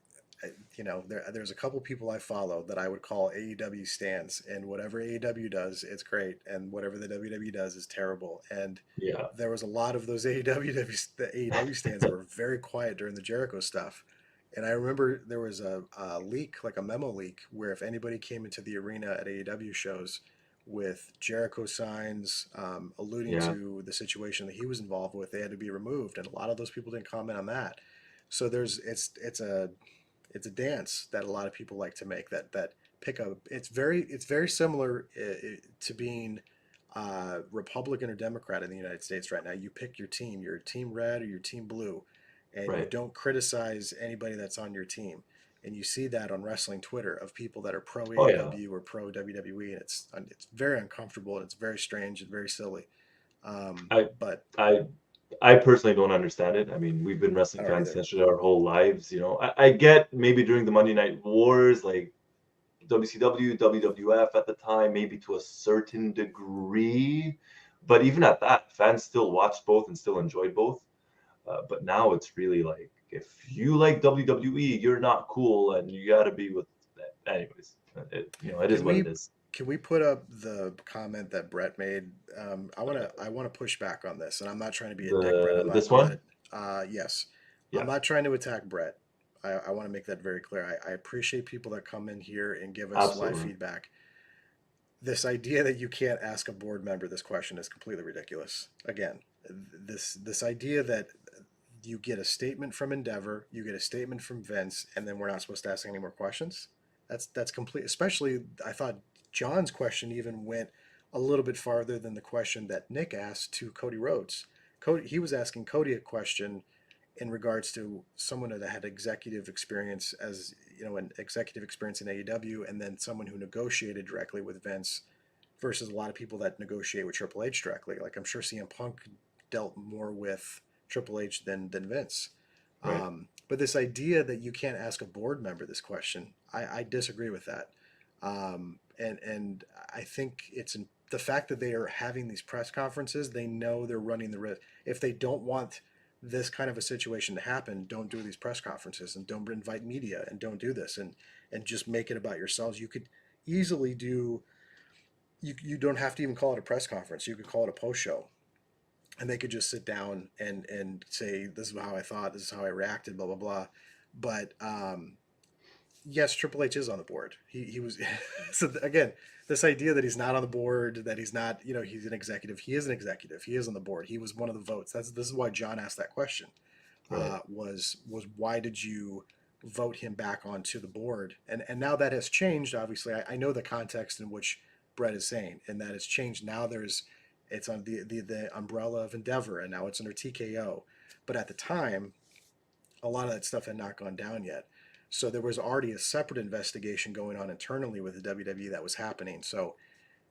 there's a couple people I follow that I would call AEW stands, and whatever AEW does, it's great, and whatever the WWE does is terrible. And Yeah. there was a lot of those AEW stands that were very quiet during the Jericho stuff. And I remember there was a leak, like a memo leak, where if anybody came into the arena at AEW shows with Jericho signs alluding Yeah. to the situation that he was involved with, they had to be removed. And a lot of those people didn't comment on that. So it's a dance that a lot of people like to make that pick up. It's very similar to being Republican or Democrat in the United States right now. You pick your team. You're team red or you're team blue, and you Right. don't criticize anybody that's on your team. And you see that on wrestling Twitter of people that are pro Oh yeah. AEW or pro WWE, and it's very uncomfortable and it's very strange and very silly. I But I I personally don't understand it. I mean, we've been I wrestling don't fans either. essentially our whole lives. I get maybe during the Monday Night Wars, like WCW, WWF at the time, maybe to a certain degree, but even at that, fans still watched both and still enjoyed both. But now it's really like if you like WWE, you're not cool, and you got to be with. Anyways, it is Can what it we is. can we put up the comment that Brett made? I wanna push back on this, and I'm not trying to be a dick, Brett. This I'm not. one, Yes, I'm yeah, not trying to attack Brett. I want to make that very clear. I appreciate people that come in here and give us live absolutely. feedback. This idea that you can't ask a board member this question is completely ridiculous. Again, this idea that you get a statement from Endeavor, you get a statement from Vince, and then we're not supposed to ask any more questions. That's complete. Especially, I thought John's question even went a little bit farther than the question that Nick asked to Cody Rhodes. He was asking Cody a question in regards to someone that had executive experience as an executive experience in AEW, and then someone who negotiated directly with Vince versus a lot of people that negotiate with Triple H directly. Like I'm sure CM Punk dealt more with Triple H than Vince. Right. But this idea that you can't ask a board member this question, I disagree with that. And I think the fact that they are having these press conferences, they know they're running the risk. If they don't want this kind of a situation to happen, don't do these press conferences and don't invite media and don't do this and just make it about yourselves. You could easily do you don't have to even call it a press conference. You could call it a post show, and they could just sit down and say, "This is how I thought. This is how I reacted." Blah blah blah. But yes, Triple H is on the board. He was so again, this idea that he's not on the board, that he's not, he's an executive. He is an executive. He is on the board. He was one of the votes. This is why John asked that question. Right. Was why did you vote him back onto the board? And now that has changed. Obviously, I know the context in which Brett is saying, and that has changed. Now it's on the umbrella of Endeavor, and now it's under TKO. But at the time, a lot of that stuff had not gone down yet. So there was already a separate investigation going on internally with the WWE that was happening. So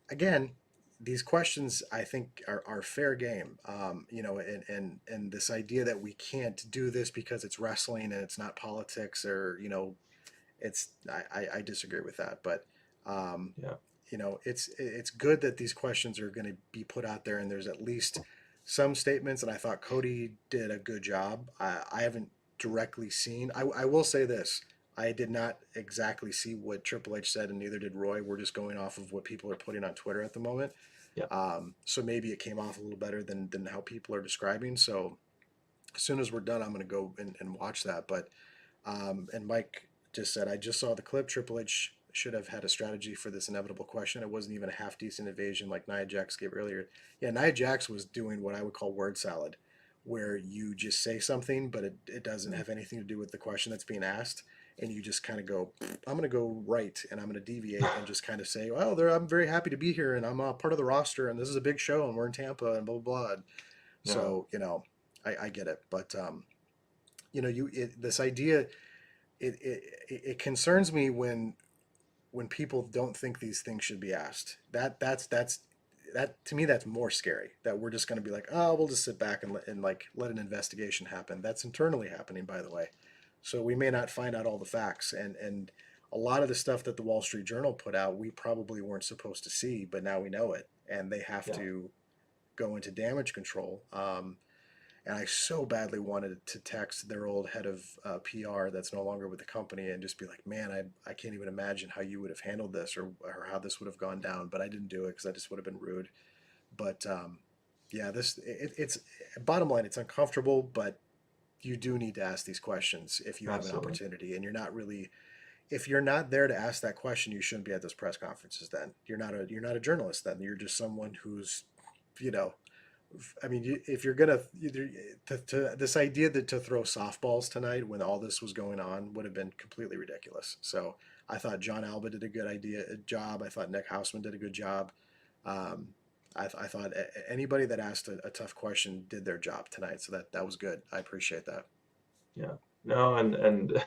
again, these questions I think are fair game. And this idea that we can't do this because it's wrestling and it's not politics, or it's I disagree with that. But Yeah. it's good that these questions are going to be put out there, and there's at least some statements. And I thought Cody did a good job. I haven't directly seen. I will say this. I did not exactly see what Triple H said, and neither did Roy. We're just going off of what people are putting on Twitter at the moment. Yeah. So maybe it came off a little better than how people are describing. So as soon as we're done, I'm going to go and watch that. But and Mike just said, I just saw the clip. Triple H should have had a strategy for this inevitable question. It wasn't even a half decent evasion like Nia Jax gave earlier. Yeah, Nia Jax was doing what I would call word salad, where you just say something, but it doesn't have anything to do with the question that's being asked. And you just kind of go, I'm going to go right, and I'm going to deviate and just kind of say, well, I'm very happy to be here, and I'm a part of the roster, and this is a big show, and we're in Tampa, and blah, blah, blah. Yeah. So, I get it. But, this idea, it concerns me when people don't think these things should be asked. That to me, that's more scary, that we're just going to be like, oh, we'll just sit back and let an investigation happen. That's internally happening, by the way. So we may not find out all the facts, and a lot of the stuff that the Wall Street Journal put out, we probably weren't supposed to see, but now we know it, and they have to go into damage control. And I so badly wanted to text their old head of PR that's no longer with the company and just be like, man, I can't even imagine how you would have handled this, or how this would have gone down. But I didn't do it because I just would have been rude. But it's bottom line, it's uncomfortable, but you do need to ask these questions if you have an opportunity, and if you're not there to ask that question, you shouldn't be at those press conferences. Then you're not a journalist. Then you're just someone who's, I mean, if you're gonna this idea that to throw softballs tonight when all this was going on would have been completely ridiculous. So I thought John Alba did a good job. I thought Nick Hausman did a good job. I thought anybody that asked a tough question did their job tonight. So that was good. I appreciate that. Yeah. No, and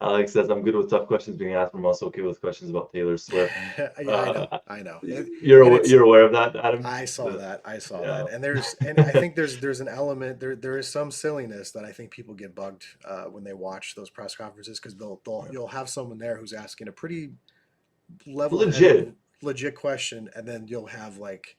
Alex says I'm good with tough questions being asked. I'm also okay with questions about Taylor Swift. I know. You're aware of that, Adam? I saw that. And I think there's an element there is some silliness that I think people get bugged when they watch those press conferences, because you'll have someone there who's asking a pretty legit question, and then you'll have like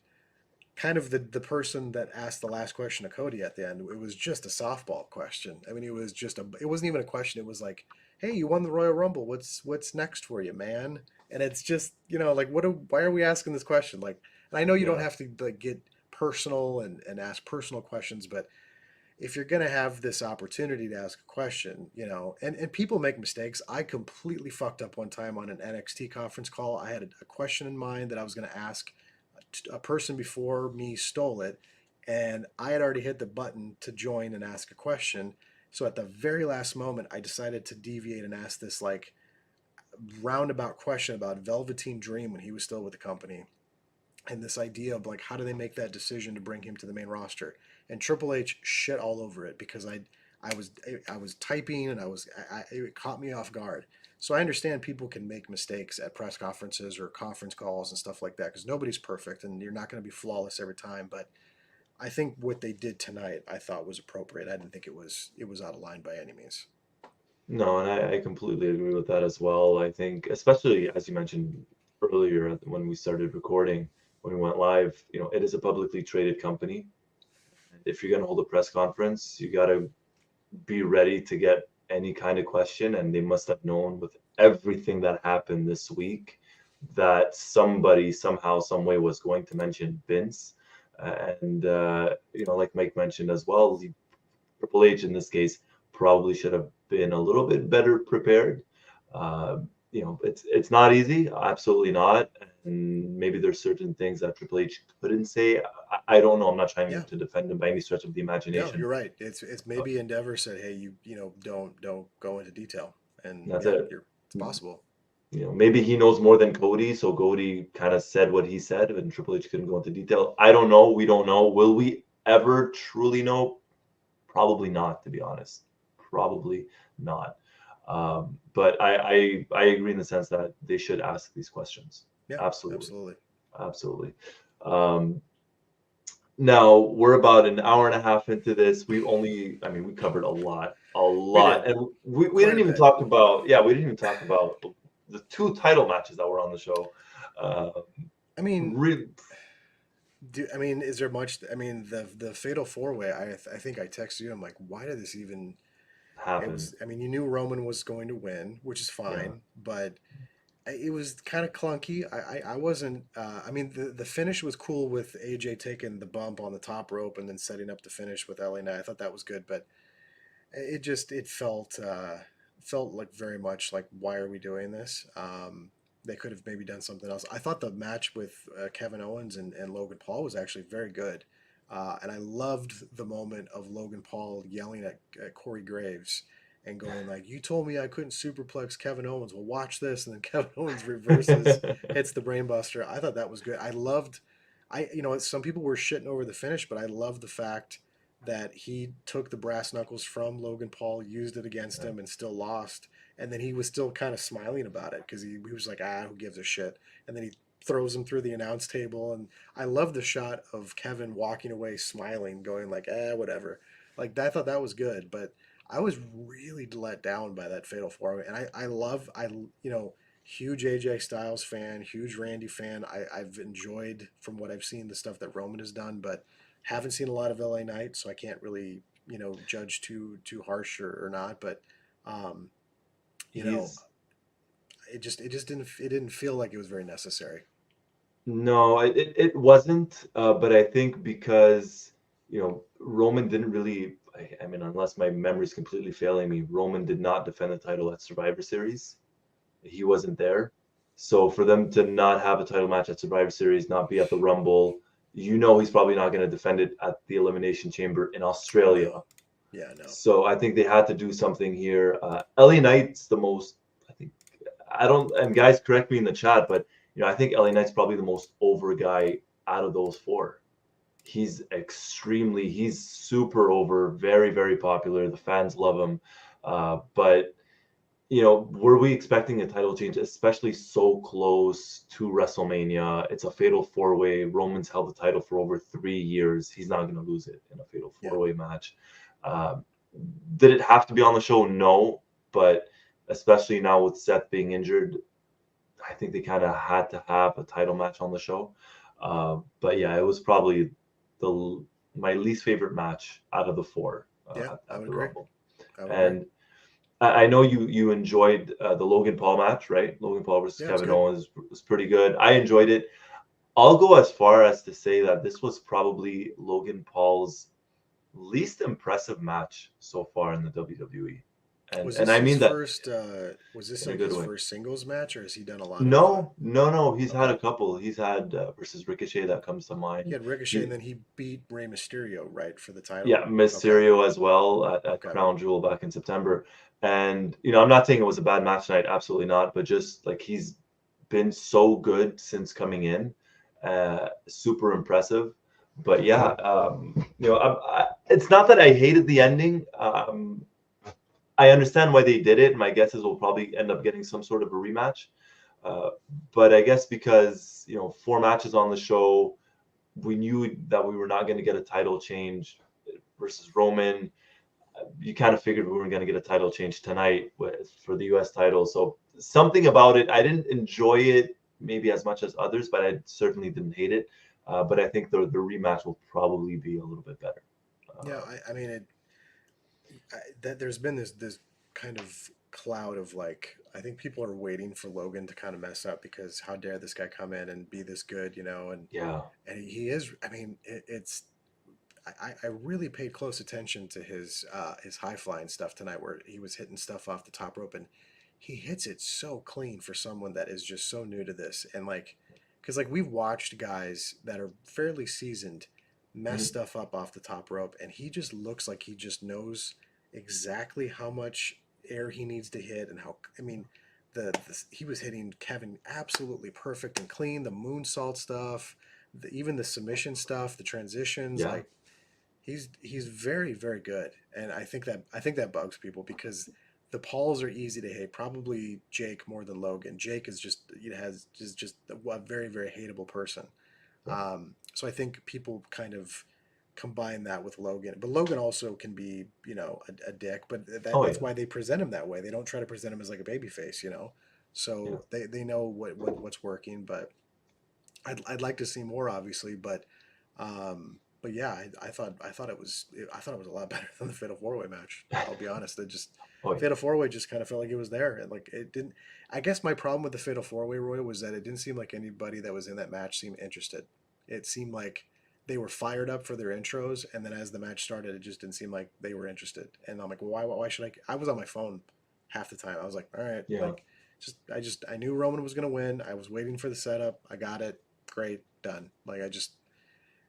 kind of the person that asked the last question to Cody at the end. It was just a softball question. I mean, it wasn't even a question. It was like, hey, you won the Royal Rumble. What's next for you, man? And it's just, like, why are we asking this question? Like, and I know you don't have to like get personal and ask personal questions, but if you're going to have this opportunity to ask a question, and people make mistakes. I completely fucked up one time on an NXT conference call. I had a question in mind that I was going to ask. A person before me stole it, and I had already hit the button to join and ask a question. So at the very last moment, I decided to deviate and ask this like roundabout question about Velveteen Dream when he was still with the company, and this idea of like, how do they make that decision to bring him to the main roster? And Triple H shit all over it because I was typing, and it caught me off guard. So I understand people can make mistakes at press conferences or conference calls and stuff like that, because nobody's perfect and you're not going to be flawless every time. But I think what they did tonight, I thought was appropriate. I didn't think it was out of line by any means. No, and I completely agree with that as well. I think, especially as you mentioned earlier when we started recording, when we went live, it is a publicly traded company. If you're going to hold a press conference, you got to be ready to get any kind of question, and they must have known with everything that happened this week that somebody somehow, some way was going to mention Vince, and like Mike mentioned as well, Triple H in this case probably should have been a little bit better prepared. It's not easy, absolutely not, and maybe there's certain things that Triple H couldn't say. I don't know. I'm not trying to defend him by any stretch of the imagination. No, you're right. It's maybe Endeavor said, hey, don't go into detail, and that's it. It's possible. Maybe he knows more than Cody, so Cody kind of said what he said, and Triple H couldn't go into detail. I don't know. We don't know. Will we ever truly know? Probably not, to be honest. Probably not. But I agree in the sense that they should ask these questions. Yeah, Absolutely, absolutely. absolutely. Um, Now we're about an hour and a half into this. I mean, we covered a We lot, did and we quite didn't a even bit. talk about, yeah, we didn't even talk about the two title matches that were on the show. Uh, I mean, really is there much? I mean, the Fatal Four Way. I think I texted you. I'm like, why did this even? It happened. was. I mean, you knew Roman was going to win, which is Yeah. fine, but it was kind of clunky. I wasn't. I mean, the finish was cool with AJ taking the bump on the top rope and then setting up the finish with LA Knight. I thought that was good, but it felt like very much like, why are we doing this? They could have maybe done something else. I thought the match with Kevin Owens and Logan Paul was actually very good, and I loved the moment of Logan Paul yelling at Corey Graves and going like, "You told me I couldn't superplex Kevin Owens. Well, watch this." And then Kevin Owens reverses, hits the brainbuster. I thought that was good. I loved. Some people were shitting over the finish, but I loved the fact that he took the brass knuckles from Logan Paul, used it against him, and still lost. And then he was still kind of smiling about it because he was like, who gives a shit? And then he throws him through the announce table. And I love the shot of Kevin walking away smiling, going like, whatever. Like, I thought that was good. But I was really let down by that Fatal 4-Way. And huge AJ Styles fan, huge Randy fan. I've enjoyed, from what I've seen, the stuff that Roman has done, but haven't seen a lot of LA Knight, so I can't really judge too harsh or not. But um, you know, He's it just didn't feel like it was very necessary. No, it wasn't. But I think because, Roman didn't really, I mean, unless my memory's completely failing me, Roman did not defend the title at Survivor Series. He wasn't there. So for them to not have a title match at Survivor Series, not be at the Rumble, he's probably not going to defend it at the Elimination Chamber in Australia. No, yeah, no, So I think they had to do something here. LA Knight's the most, I think, I don't, and guys correct me in the chat, but I think LA Knight's probably the most over guy out of those four. He's super over, very, very popular. The fans love him. But were we expecting a title change, especially so close to WrestleMania? It's a fatal four-way. Roman's held the title for over 3 years. He's not going to lose it in a fatal yeah, four-way match. Um, did it have to be on the show? No, but especially now with Seth being injured, I think they kind of had to have a title match on the show. But yeah, it was probably the my least favorite match out of the four yeah. I at would the agree. Rumble. I would agree. And I know you enjoyed the Logan Paul match, right? Logan Paul versus Yeah, it was Kevin good. Owens was pretty good. I enjoyed it. I'll go as far as to say that this was probably Logan Paul's least impressive match so far in the WWE. And Was and this I his mean that first? Was this in a like good his way. first singles match, or has he done a lot of? No. He's had Okay, a couple. He's had versus Ricochet that comes to he mind. had Ricochet, and He, then he beat Rey Mysterio, right, for the title. yeah, Okay, Mysterio as well at okay, Crown Jewel back in September. And I'm not saying it was a bad match tonight, absolutely not. But just like he's been so good since coming in, super impressive. But yeah, it's not that I hated the ending. I understand why they did it. My guess is we'll probably end up getting some sort of a rematch. Uh, but I guess because, four matches on the show, we knew that we were not going to get a title change versus Roman. You kind of figured we weren't going to get a title change tonight for the U.S. title. So something about it, I didn't enjoy it maybe as much as others, but I certainly didn't hate it. But I think the rematch will probably be a little bit better. yeah. Uh, I mean, that there's been this kind of cloud of like, I think people are waiting for Logan to kind of mess up because how dare this guy come in and be this good, and yeah, he is. I mean, it's I really paid close attention to his high flying stuff tonight, where he was hitting stuff off the top rope, and he hits it so clean for someone that is just so new to this, and like, because like we've watched guys that are fairly seasoned mess Mhm. stuff up off the top rope, and he just looks like he just knows exactly how much air he needs to hit, and how, I mean, he was hitting Kevin absolutely perfect and clean. The moonsault stuff, even the submission stuff, the transitions, Yeah. like he's very very good. And I think that bugs people because the Pauls are easy to hate. Probably Jake more than Logan. Jake is just a very very hateable person. Yeah. So I think people kind of combine that with Logan, but Logan also can be a dick. But Oh that's yeah. why they present him that way. They don't try to present him as like a baby face, Yeah. So they know what's working. But I'd like to see more, obviously, but yeah, I thought it was a lot better than the Fatal 4-Way match. I'll be honest. It just Oh yeah. Fatal 4-Way just kind of felt like it was there, and like it didn't. I guess my problem with the Fatal 4-Way, Roy, was that it didn't seem like anybody that was in that match seemed interested. It seemed like they were fired up for their intros, and then as the match started, it just didn't seem like they were interested. And I'm like, well, why should I? I was on my phone half the time. I was like, all right, Yeah. like I knew Roman was gonna win. I was waiting for the setup. I got it. Great, done. Like I just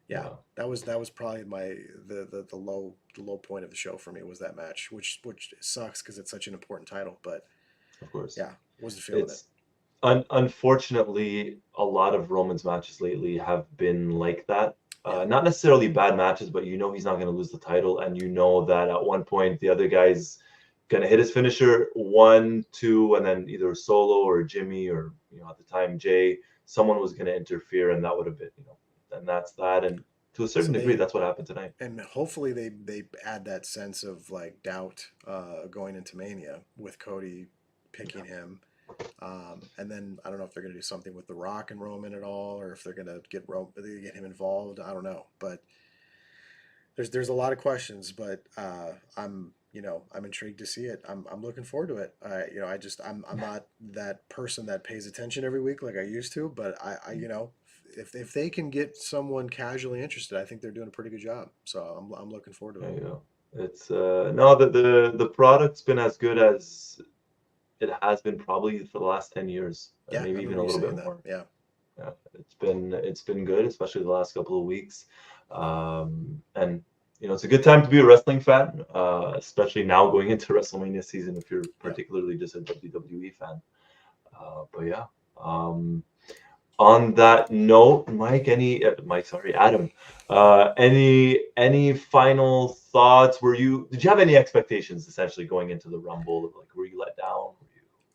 yeah, Yeah. that was probably the low point of the show for me was that match, which sucks because it's such an important title. But Of course. yeah, wasn't feeling it. It's unfortunately a lot of Roman's matches lately have been like that. Yeah, Not necessarily bad matches, but he's not going to lose the title, and that at one point the other guy's going to hit his finisher, 1, 2, and then either Solo or Jimmy or at the time Jay, someone was going to interfere, and that would have been and that's that. And to a so certain degree, that's what happened tonight. and hopefully they add that sense of like doubt going into Mania with Cody picking him. And then I don't know if they're going to do something with The Rock and Roman at all, or if they're going to get him involved. I don't know, but there's a lot of questions. But I'm intrigued to see it. I'm looking forward to it. I'm not that person that pays attention every week like I used to, but if they can get someone casually interested, I think they're doing a pretty good job. So I'm looking forward to There it. you go. It's no, the product's been as good as it has been probably for the last 10 years, Yeah, I maybe even remember a you little saying bit that. more. Yeah, Yeah, it's been good, especially the last couple of weeks. And it's a good time to be a wrestling fan, especially now going into WrestleMania season if you're yeah. particularly just a WWE fan. But yeah. On that note, Mike, sorry, Adam, any final thoughts? Did you have any expectations essentially going into the Rumble? Like, were you let down?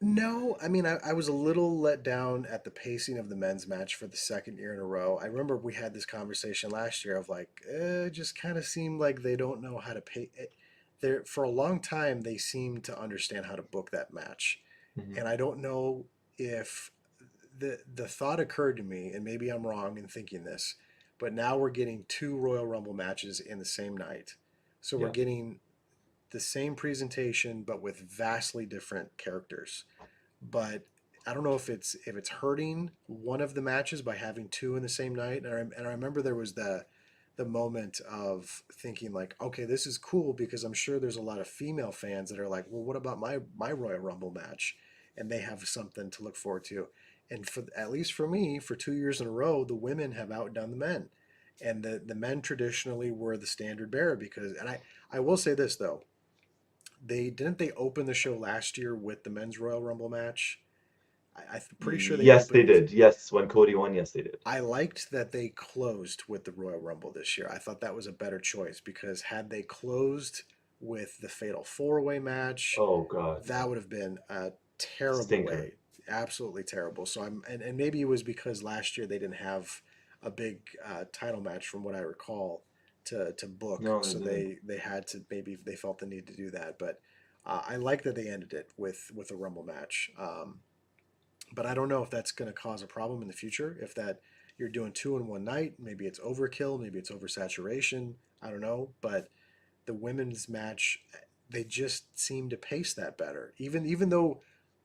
No, I mean, I was a little let down at the pacing of the men's match for the second year in a row. I remember we had this conversation last year of like, it just kind of seemed like they don't know how to pay it. There for a long time, they seemed to understand how to book that match, Mhm. and I don't know if the thought occurred to me, and maybe I'm wrong in thinking this, but now we're getting two Royal Rumble matches in the same night, so we're Yeah. getting the same presentation but with vastly different characters. But I don't know if it's hurting one of the matches by having two in the same night. And I remember there was the moment of thinking like, okay, this is cool because I'm sure there's a lot of female fans that are like, well, what about my Royal Rumble match? And they have something to look forward to. And for at least for me, for 2 years in a row, the women have outdone the men, and the men traditionally were the standard bearer because. And I will say this though, they open the show last year with the men's Royal Rumble match. I'm pretty sure they Yes, they opened. did. Yes, when Cody won, yes, they did. I liked that they closed with the Royal Rumble this year. I thought that was a better choice because had they closed with the Fatal 4-Way match, Oh God, yeah. that would have been a terrible Stinker. way, absolutely terrible. So and maybe it was because last year they didn't have a big title match from what I recall to book, No, they so didn't. they had to, maybe they felt the need to do that. But I like that they ended it with a Rumble match. But I don't know if that's going to cause a problem in the future. If that you're doing two in one night, maybe it's overkill, maybe it's oversaturation. I don't know, but the women's match, they just seem to pace that better. Even though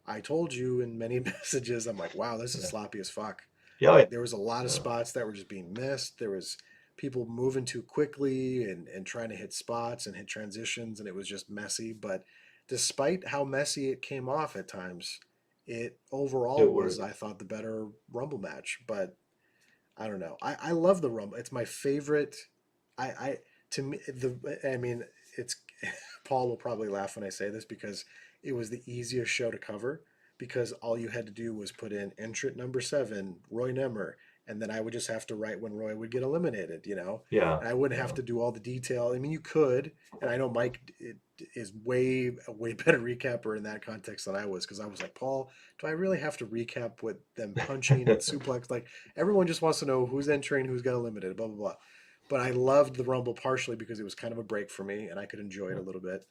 I told you in many messages, I'm like, wow, this is Yeah. sloppy as fuck. Yeah, yeah. Like there was a lot of Yeah. spots that were just being missed. There was people moving too quickly and trying to hit spots and hit transitions, and it was just messy. But despite how messy it came off at times, it overall It was, worked. I thought, the better Rumble match. But I don't know. I love the Rumble. It's my favorite. I to me I mean it's Paul will probably laugh when I say this because it was the easiest show to cover because all you had to do was put in entrant number 7, Roy Nemmer, and then I would just have to write when Roy would get eliminated, Yeah. and I wouldn't Yeah. have to do all the detail. I mean, you could, and I know Mike is a way better recapper in that context than I was, because I was like, Paul, do I really have to recap with them punching and suplex? Like, everyone just wants to know who's entering, who's got eliminated, blah blah blah. But I loved the Rumble partially because it was kind of a break for me, and I could enjoy it a little bit.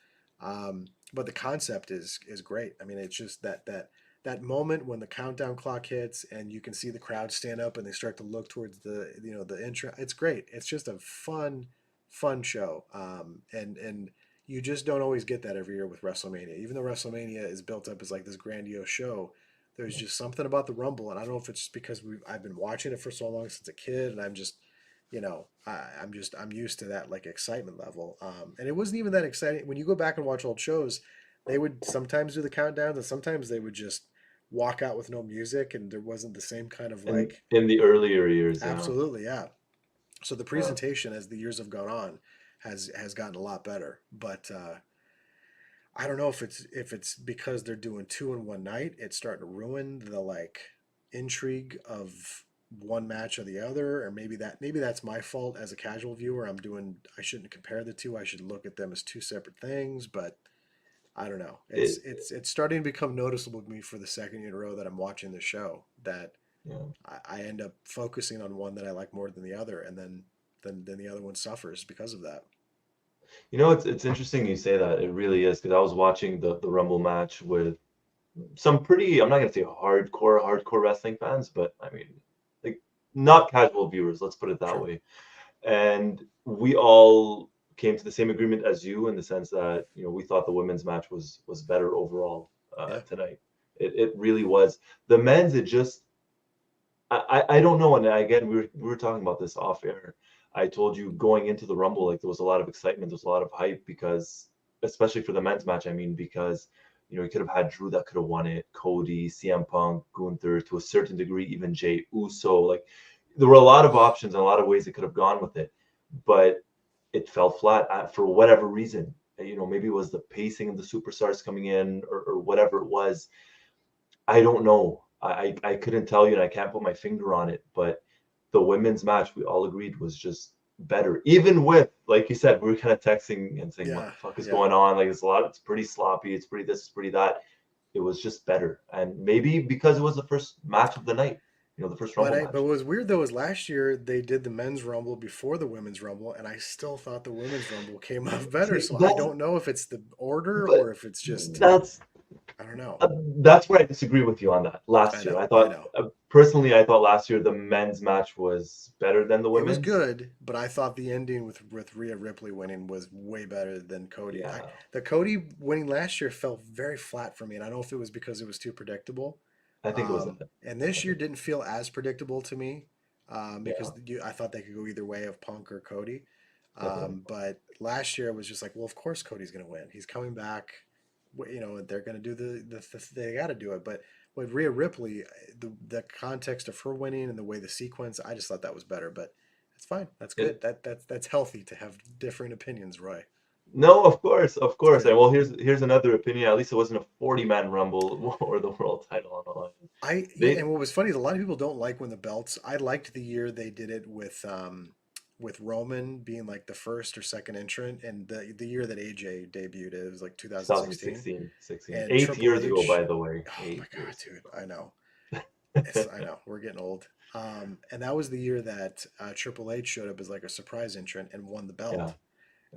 But the concept is great. I mean, it's just that moment when the countdown clock hits and you can see the crowd stand up and they start to look towards the intro. It's great. It's just a fun show. And you just don't always get that every year with WrestleMania. Even though WrestleMania is built up as like this grandiose show, there's just something about the Rumble, and I don't know if it's just because I've been watching it for so long since a kid, and I'm just I'm used to that like excitement level. And it wasn't even that exciting when you go back and watch old shows. They would sometimes do the countdowns, and sometimes they would just walk out with no music, and there wasn't the same kind of like. In the earlier years, yeah. Absolutely, yeah. So the Yeah. presentation as the years have gone on has gotten a lot better, but I don't know if it's because they're doing two in one night. It's starting to ruin the like intrigue of one match or the other, or maybe that's my fault as a casual viewer. I shouldn't compare the two. I should look at them as two separate things. But I don't know. It, It's starting to become noticeable to me for the second year in a row that I'm watching the show that yeah. I end up focusing on one that I like more than the other, and then the other one suffers because of that. It's interesting you say that. It really is, because I was watching the Rumble match with some pretty, I'm not gonna say hardcore wrestling fans, but I mean, like, not casual viewers, let's put it that Sure. way. And we all came to the same agreement as you, in the sense that, we thought the women's match was better overall Yeah. tonight. It really was. The men's, it just, I don't know. And again, we were talking about this off air. I told you, going into the Rumble, like, there was a lot of excitement, there was a lot of hype, because, especially for the men's match, I mean, because you could have had Drew that could have won it, Cody, CM Punk, Gunther, to a certain degree, even Jay Uso. Like, there were a lot of options and a lot of ways it could have gone with it, but it fell flat for whatever reason. Maybe it was the pacing of the superstars coming in, or whatever it was. I don't know. I couldn't tell you, and I can't put my finger on it, but the women's match, we all agreed, was just better. Even with, like you said, we were kind of texting and saying, what Yeah. the fuck is Yeah. going on? Like, it's pretty sloppy, it's pretty this, it's pretty that. It was just better. And maybe because it was the first match of the night, the first Rumble But match. what was weird though is last year they did the men's rumble before the women's rumble, and I still thought the women's rumble came off better. See, So I don't know if it's the order but or if it's just that's I don't know. that's where I disagree with you on that. I Last year, know, I I thought, know. personally, I thought last year the men's match was better than the It was women's. good, but I thought the ending with Rhea Ripley winning was way better than Cody. Yeah, The Cody winning last year felt very flat for me, and I don't know if it was because it was too predictable. I think it was that. And I this year think, didn't feel as predictable to me because yeah, I thought they could go either way of Punk or Cody. definitely. But last year it was just like, well, of course Cody's going to win. He's coming back. They're going to do they got to do it. But with Rhea Ripley, the context of her winning and the way the sequence, I just thought that was better. But it's fine. That's good. It, That's healthy to have different opinions, Roy. no, of course, of It's course. great. And well, here's another opinion. At least it wasn't a 40-man rumble or the world title on the line. Yeah, They and what was funny is a lot of people don't like when the belts. I liked the year they did it with Roman being like the first or second entrant, and the year that AJ debuted, it was like 2016, 2016, 16, and 8 years Triple ago, by H. the way. Oh my eight God, years dude, I know. I know we're getting old. And that was the year that Triple H showed up as like a surprise entrant and won the Yeah, belt.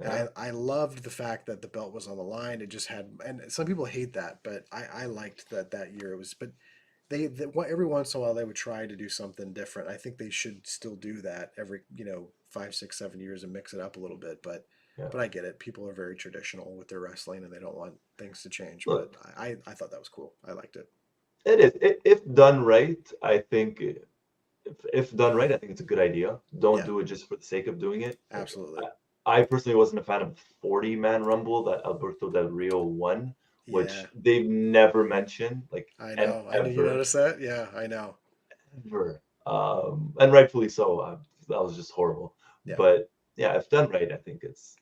And yeah. I loved the fact that the belt was on the line. It just had, and some people hate that, but I liked that year. It was, but every once in a while they would try to do something different. I think they should still do that every 5, 6, 7 years and mix it up a little bit. Yeah. But I get it. People are very traditional with their wrestling and they don't want things to change. But Look, I thought that was cool. I liked it. it is. If done right, I think, if done right, I think it's a good idea. Don't Yeah, do it just for the sake of doing it. Like, absolutely. I personally wasn't a fan of the 40-man Rumble that Alberto Del Rio won, which Yeah, they've never mentioned, like, I and know. I know you ever, noticed that. Yeah, I know. ever. And rightfully so. That was just horrible. Yeah, But yeah, if done right, I think it's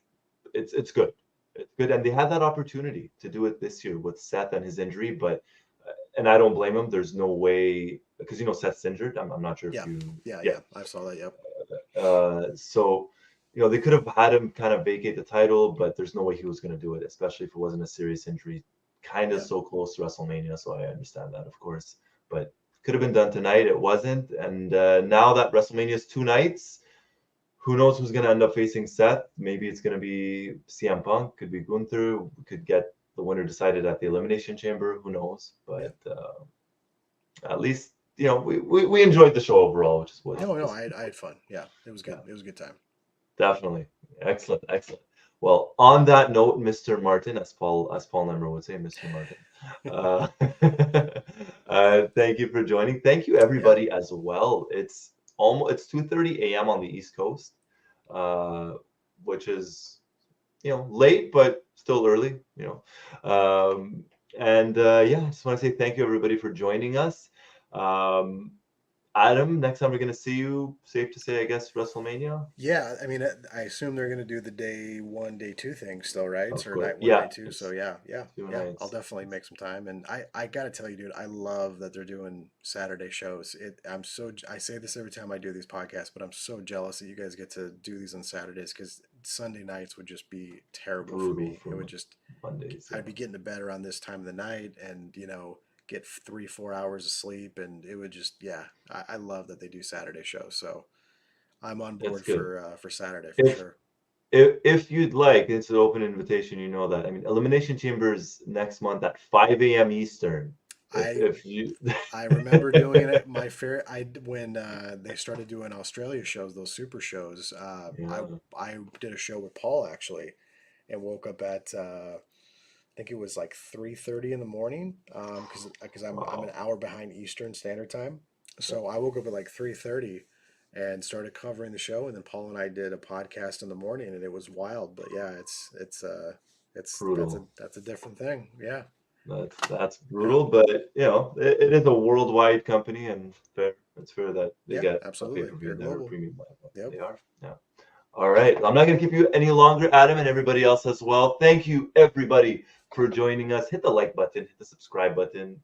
good. It's good, and they had that opportunity to do it this year with Seth and his injury, but and I don't blame him. There's no way. because Seth's injured. I'm not sure if Yeah. you. Yeah. I saw that. Yep. So they could have had him kind of vacate the title, but there's no way he was going to do it, especially if it wasn't a serious injury, kind of Yeah. so close to WrestleMania. So I understand that, of course, but could have been done tonight. It wasn't, and now that WrestleMania is 2 nights, who knows who's going to end up facing Seth? Maybe it's going to be CM Punk, could be Gunther. We could get the winner decided at the Elimination Chamber. Who knows? But at least we enjoyed the show overall, which is what. No, I had fun. Yeah, it was good. It was a good time. Definitely. Excellent. Well, on that note, Mr. Martin, as Paul Nemro would say, Mr. Martin, thank you for joining. Thank you, everybody, as well. It's 2:30 a.m. on the East Coast, which is late, but still early. I just want to say thank you, everybody, for joining us. Adam, next time we're going to see you, safe to say, I guess, WrestleMania? Yeah, I mean, I assume they're going to do the day 1, day 2 thing still, right? Of Or course. night 1, Yeah, night 2. So yeah. 2 I'll nights. definitely make some time. And I got to tell you, dude, I love that they're doing Saturday shows. I say this every time I do these podcasts, but I'm so jealous that you guys get to do these on Saturdays because Sunday nights would just be terrible for Brutal me. for It would just, Mondays. I'd be getting to bed around this time of the night and, get 3-4 hours of sleep, and it would just I love that they do Saturday shows, so I'm on That's board good. for Saturday for sure. If you'd like, it's an open invitation. You know that. I mean, Elimination Chambers next month at 5 a.m. Eastern. I If you, I remember doing it. When they started doing Australia shows, those super shows. yeah. I did a show with Paul actually, and woke up at I think it was like 3:30 in the morning, because I'm an Wow. hour behind Eastern Standard Time. So I woke up at like 3:30 and started covering the show, and then Paul and I did a podcast in the morning, and it was wild. But yeah, it's Brutal. that's a different thing. Yeah. That's Yeah. brutal, but it is a worldwide company, and it's fair that they Yeah, get a absolutely. pay-per-view They're that are global. premium. Yep. They are. Yeah. All right. I'm not going to keep you any longer, Adam, and everybody else as well. Thank you, everybody, for joining us. Hit the like button, hit the subscribe button,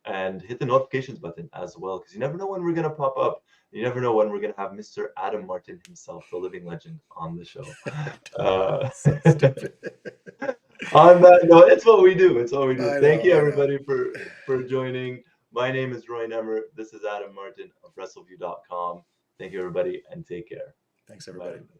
and hit the notifications button as well, because you never know when we're going to pop up. You never know when we're going to have Mr. Adam Martin himself, the living legend, on the show. So stupid. On that note, it's what we do. It's what we do. I Thank know, you, I know. everybody, for joining. My name is Roy Nemmer. This is Adam Martin of Wrestleview.com. Thank you, everybody, and take care. Thanks, Bye, everybody. everybody.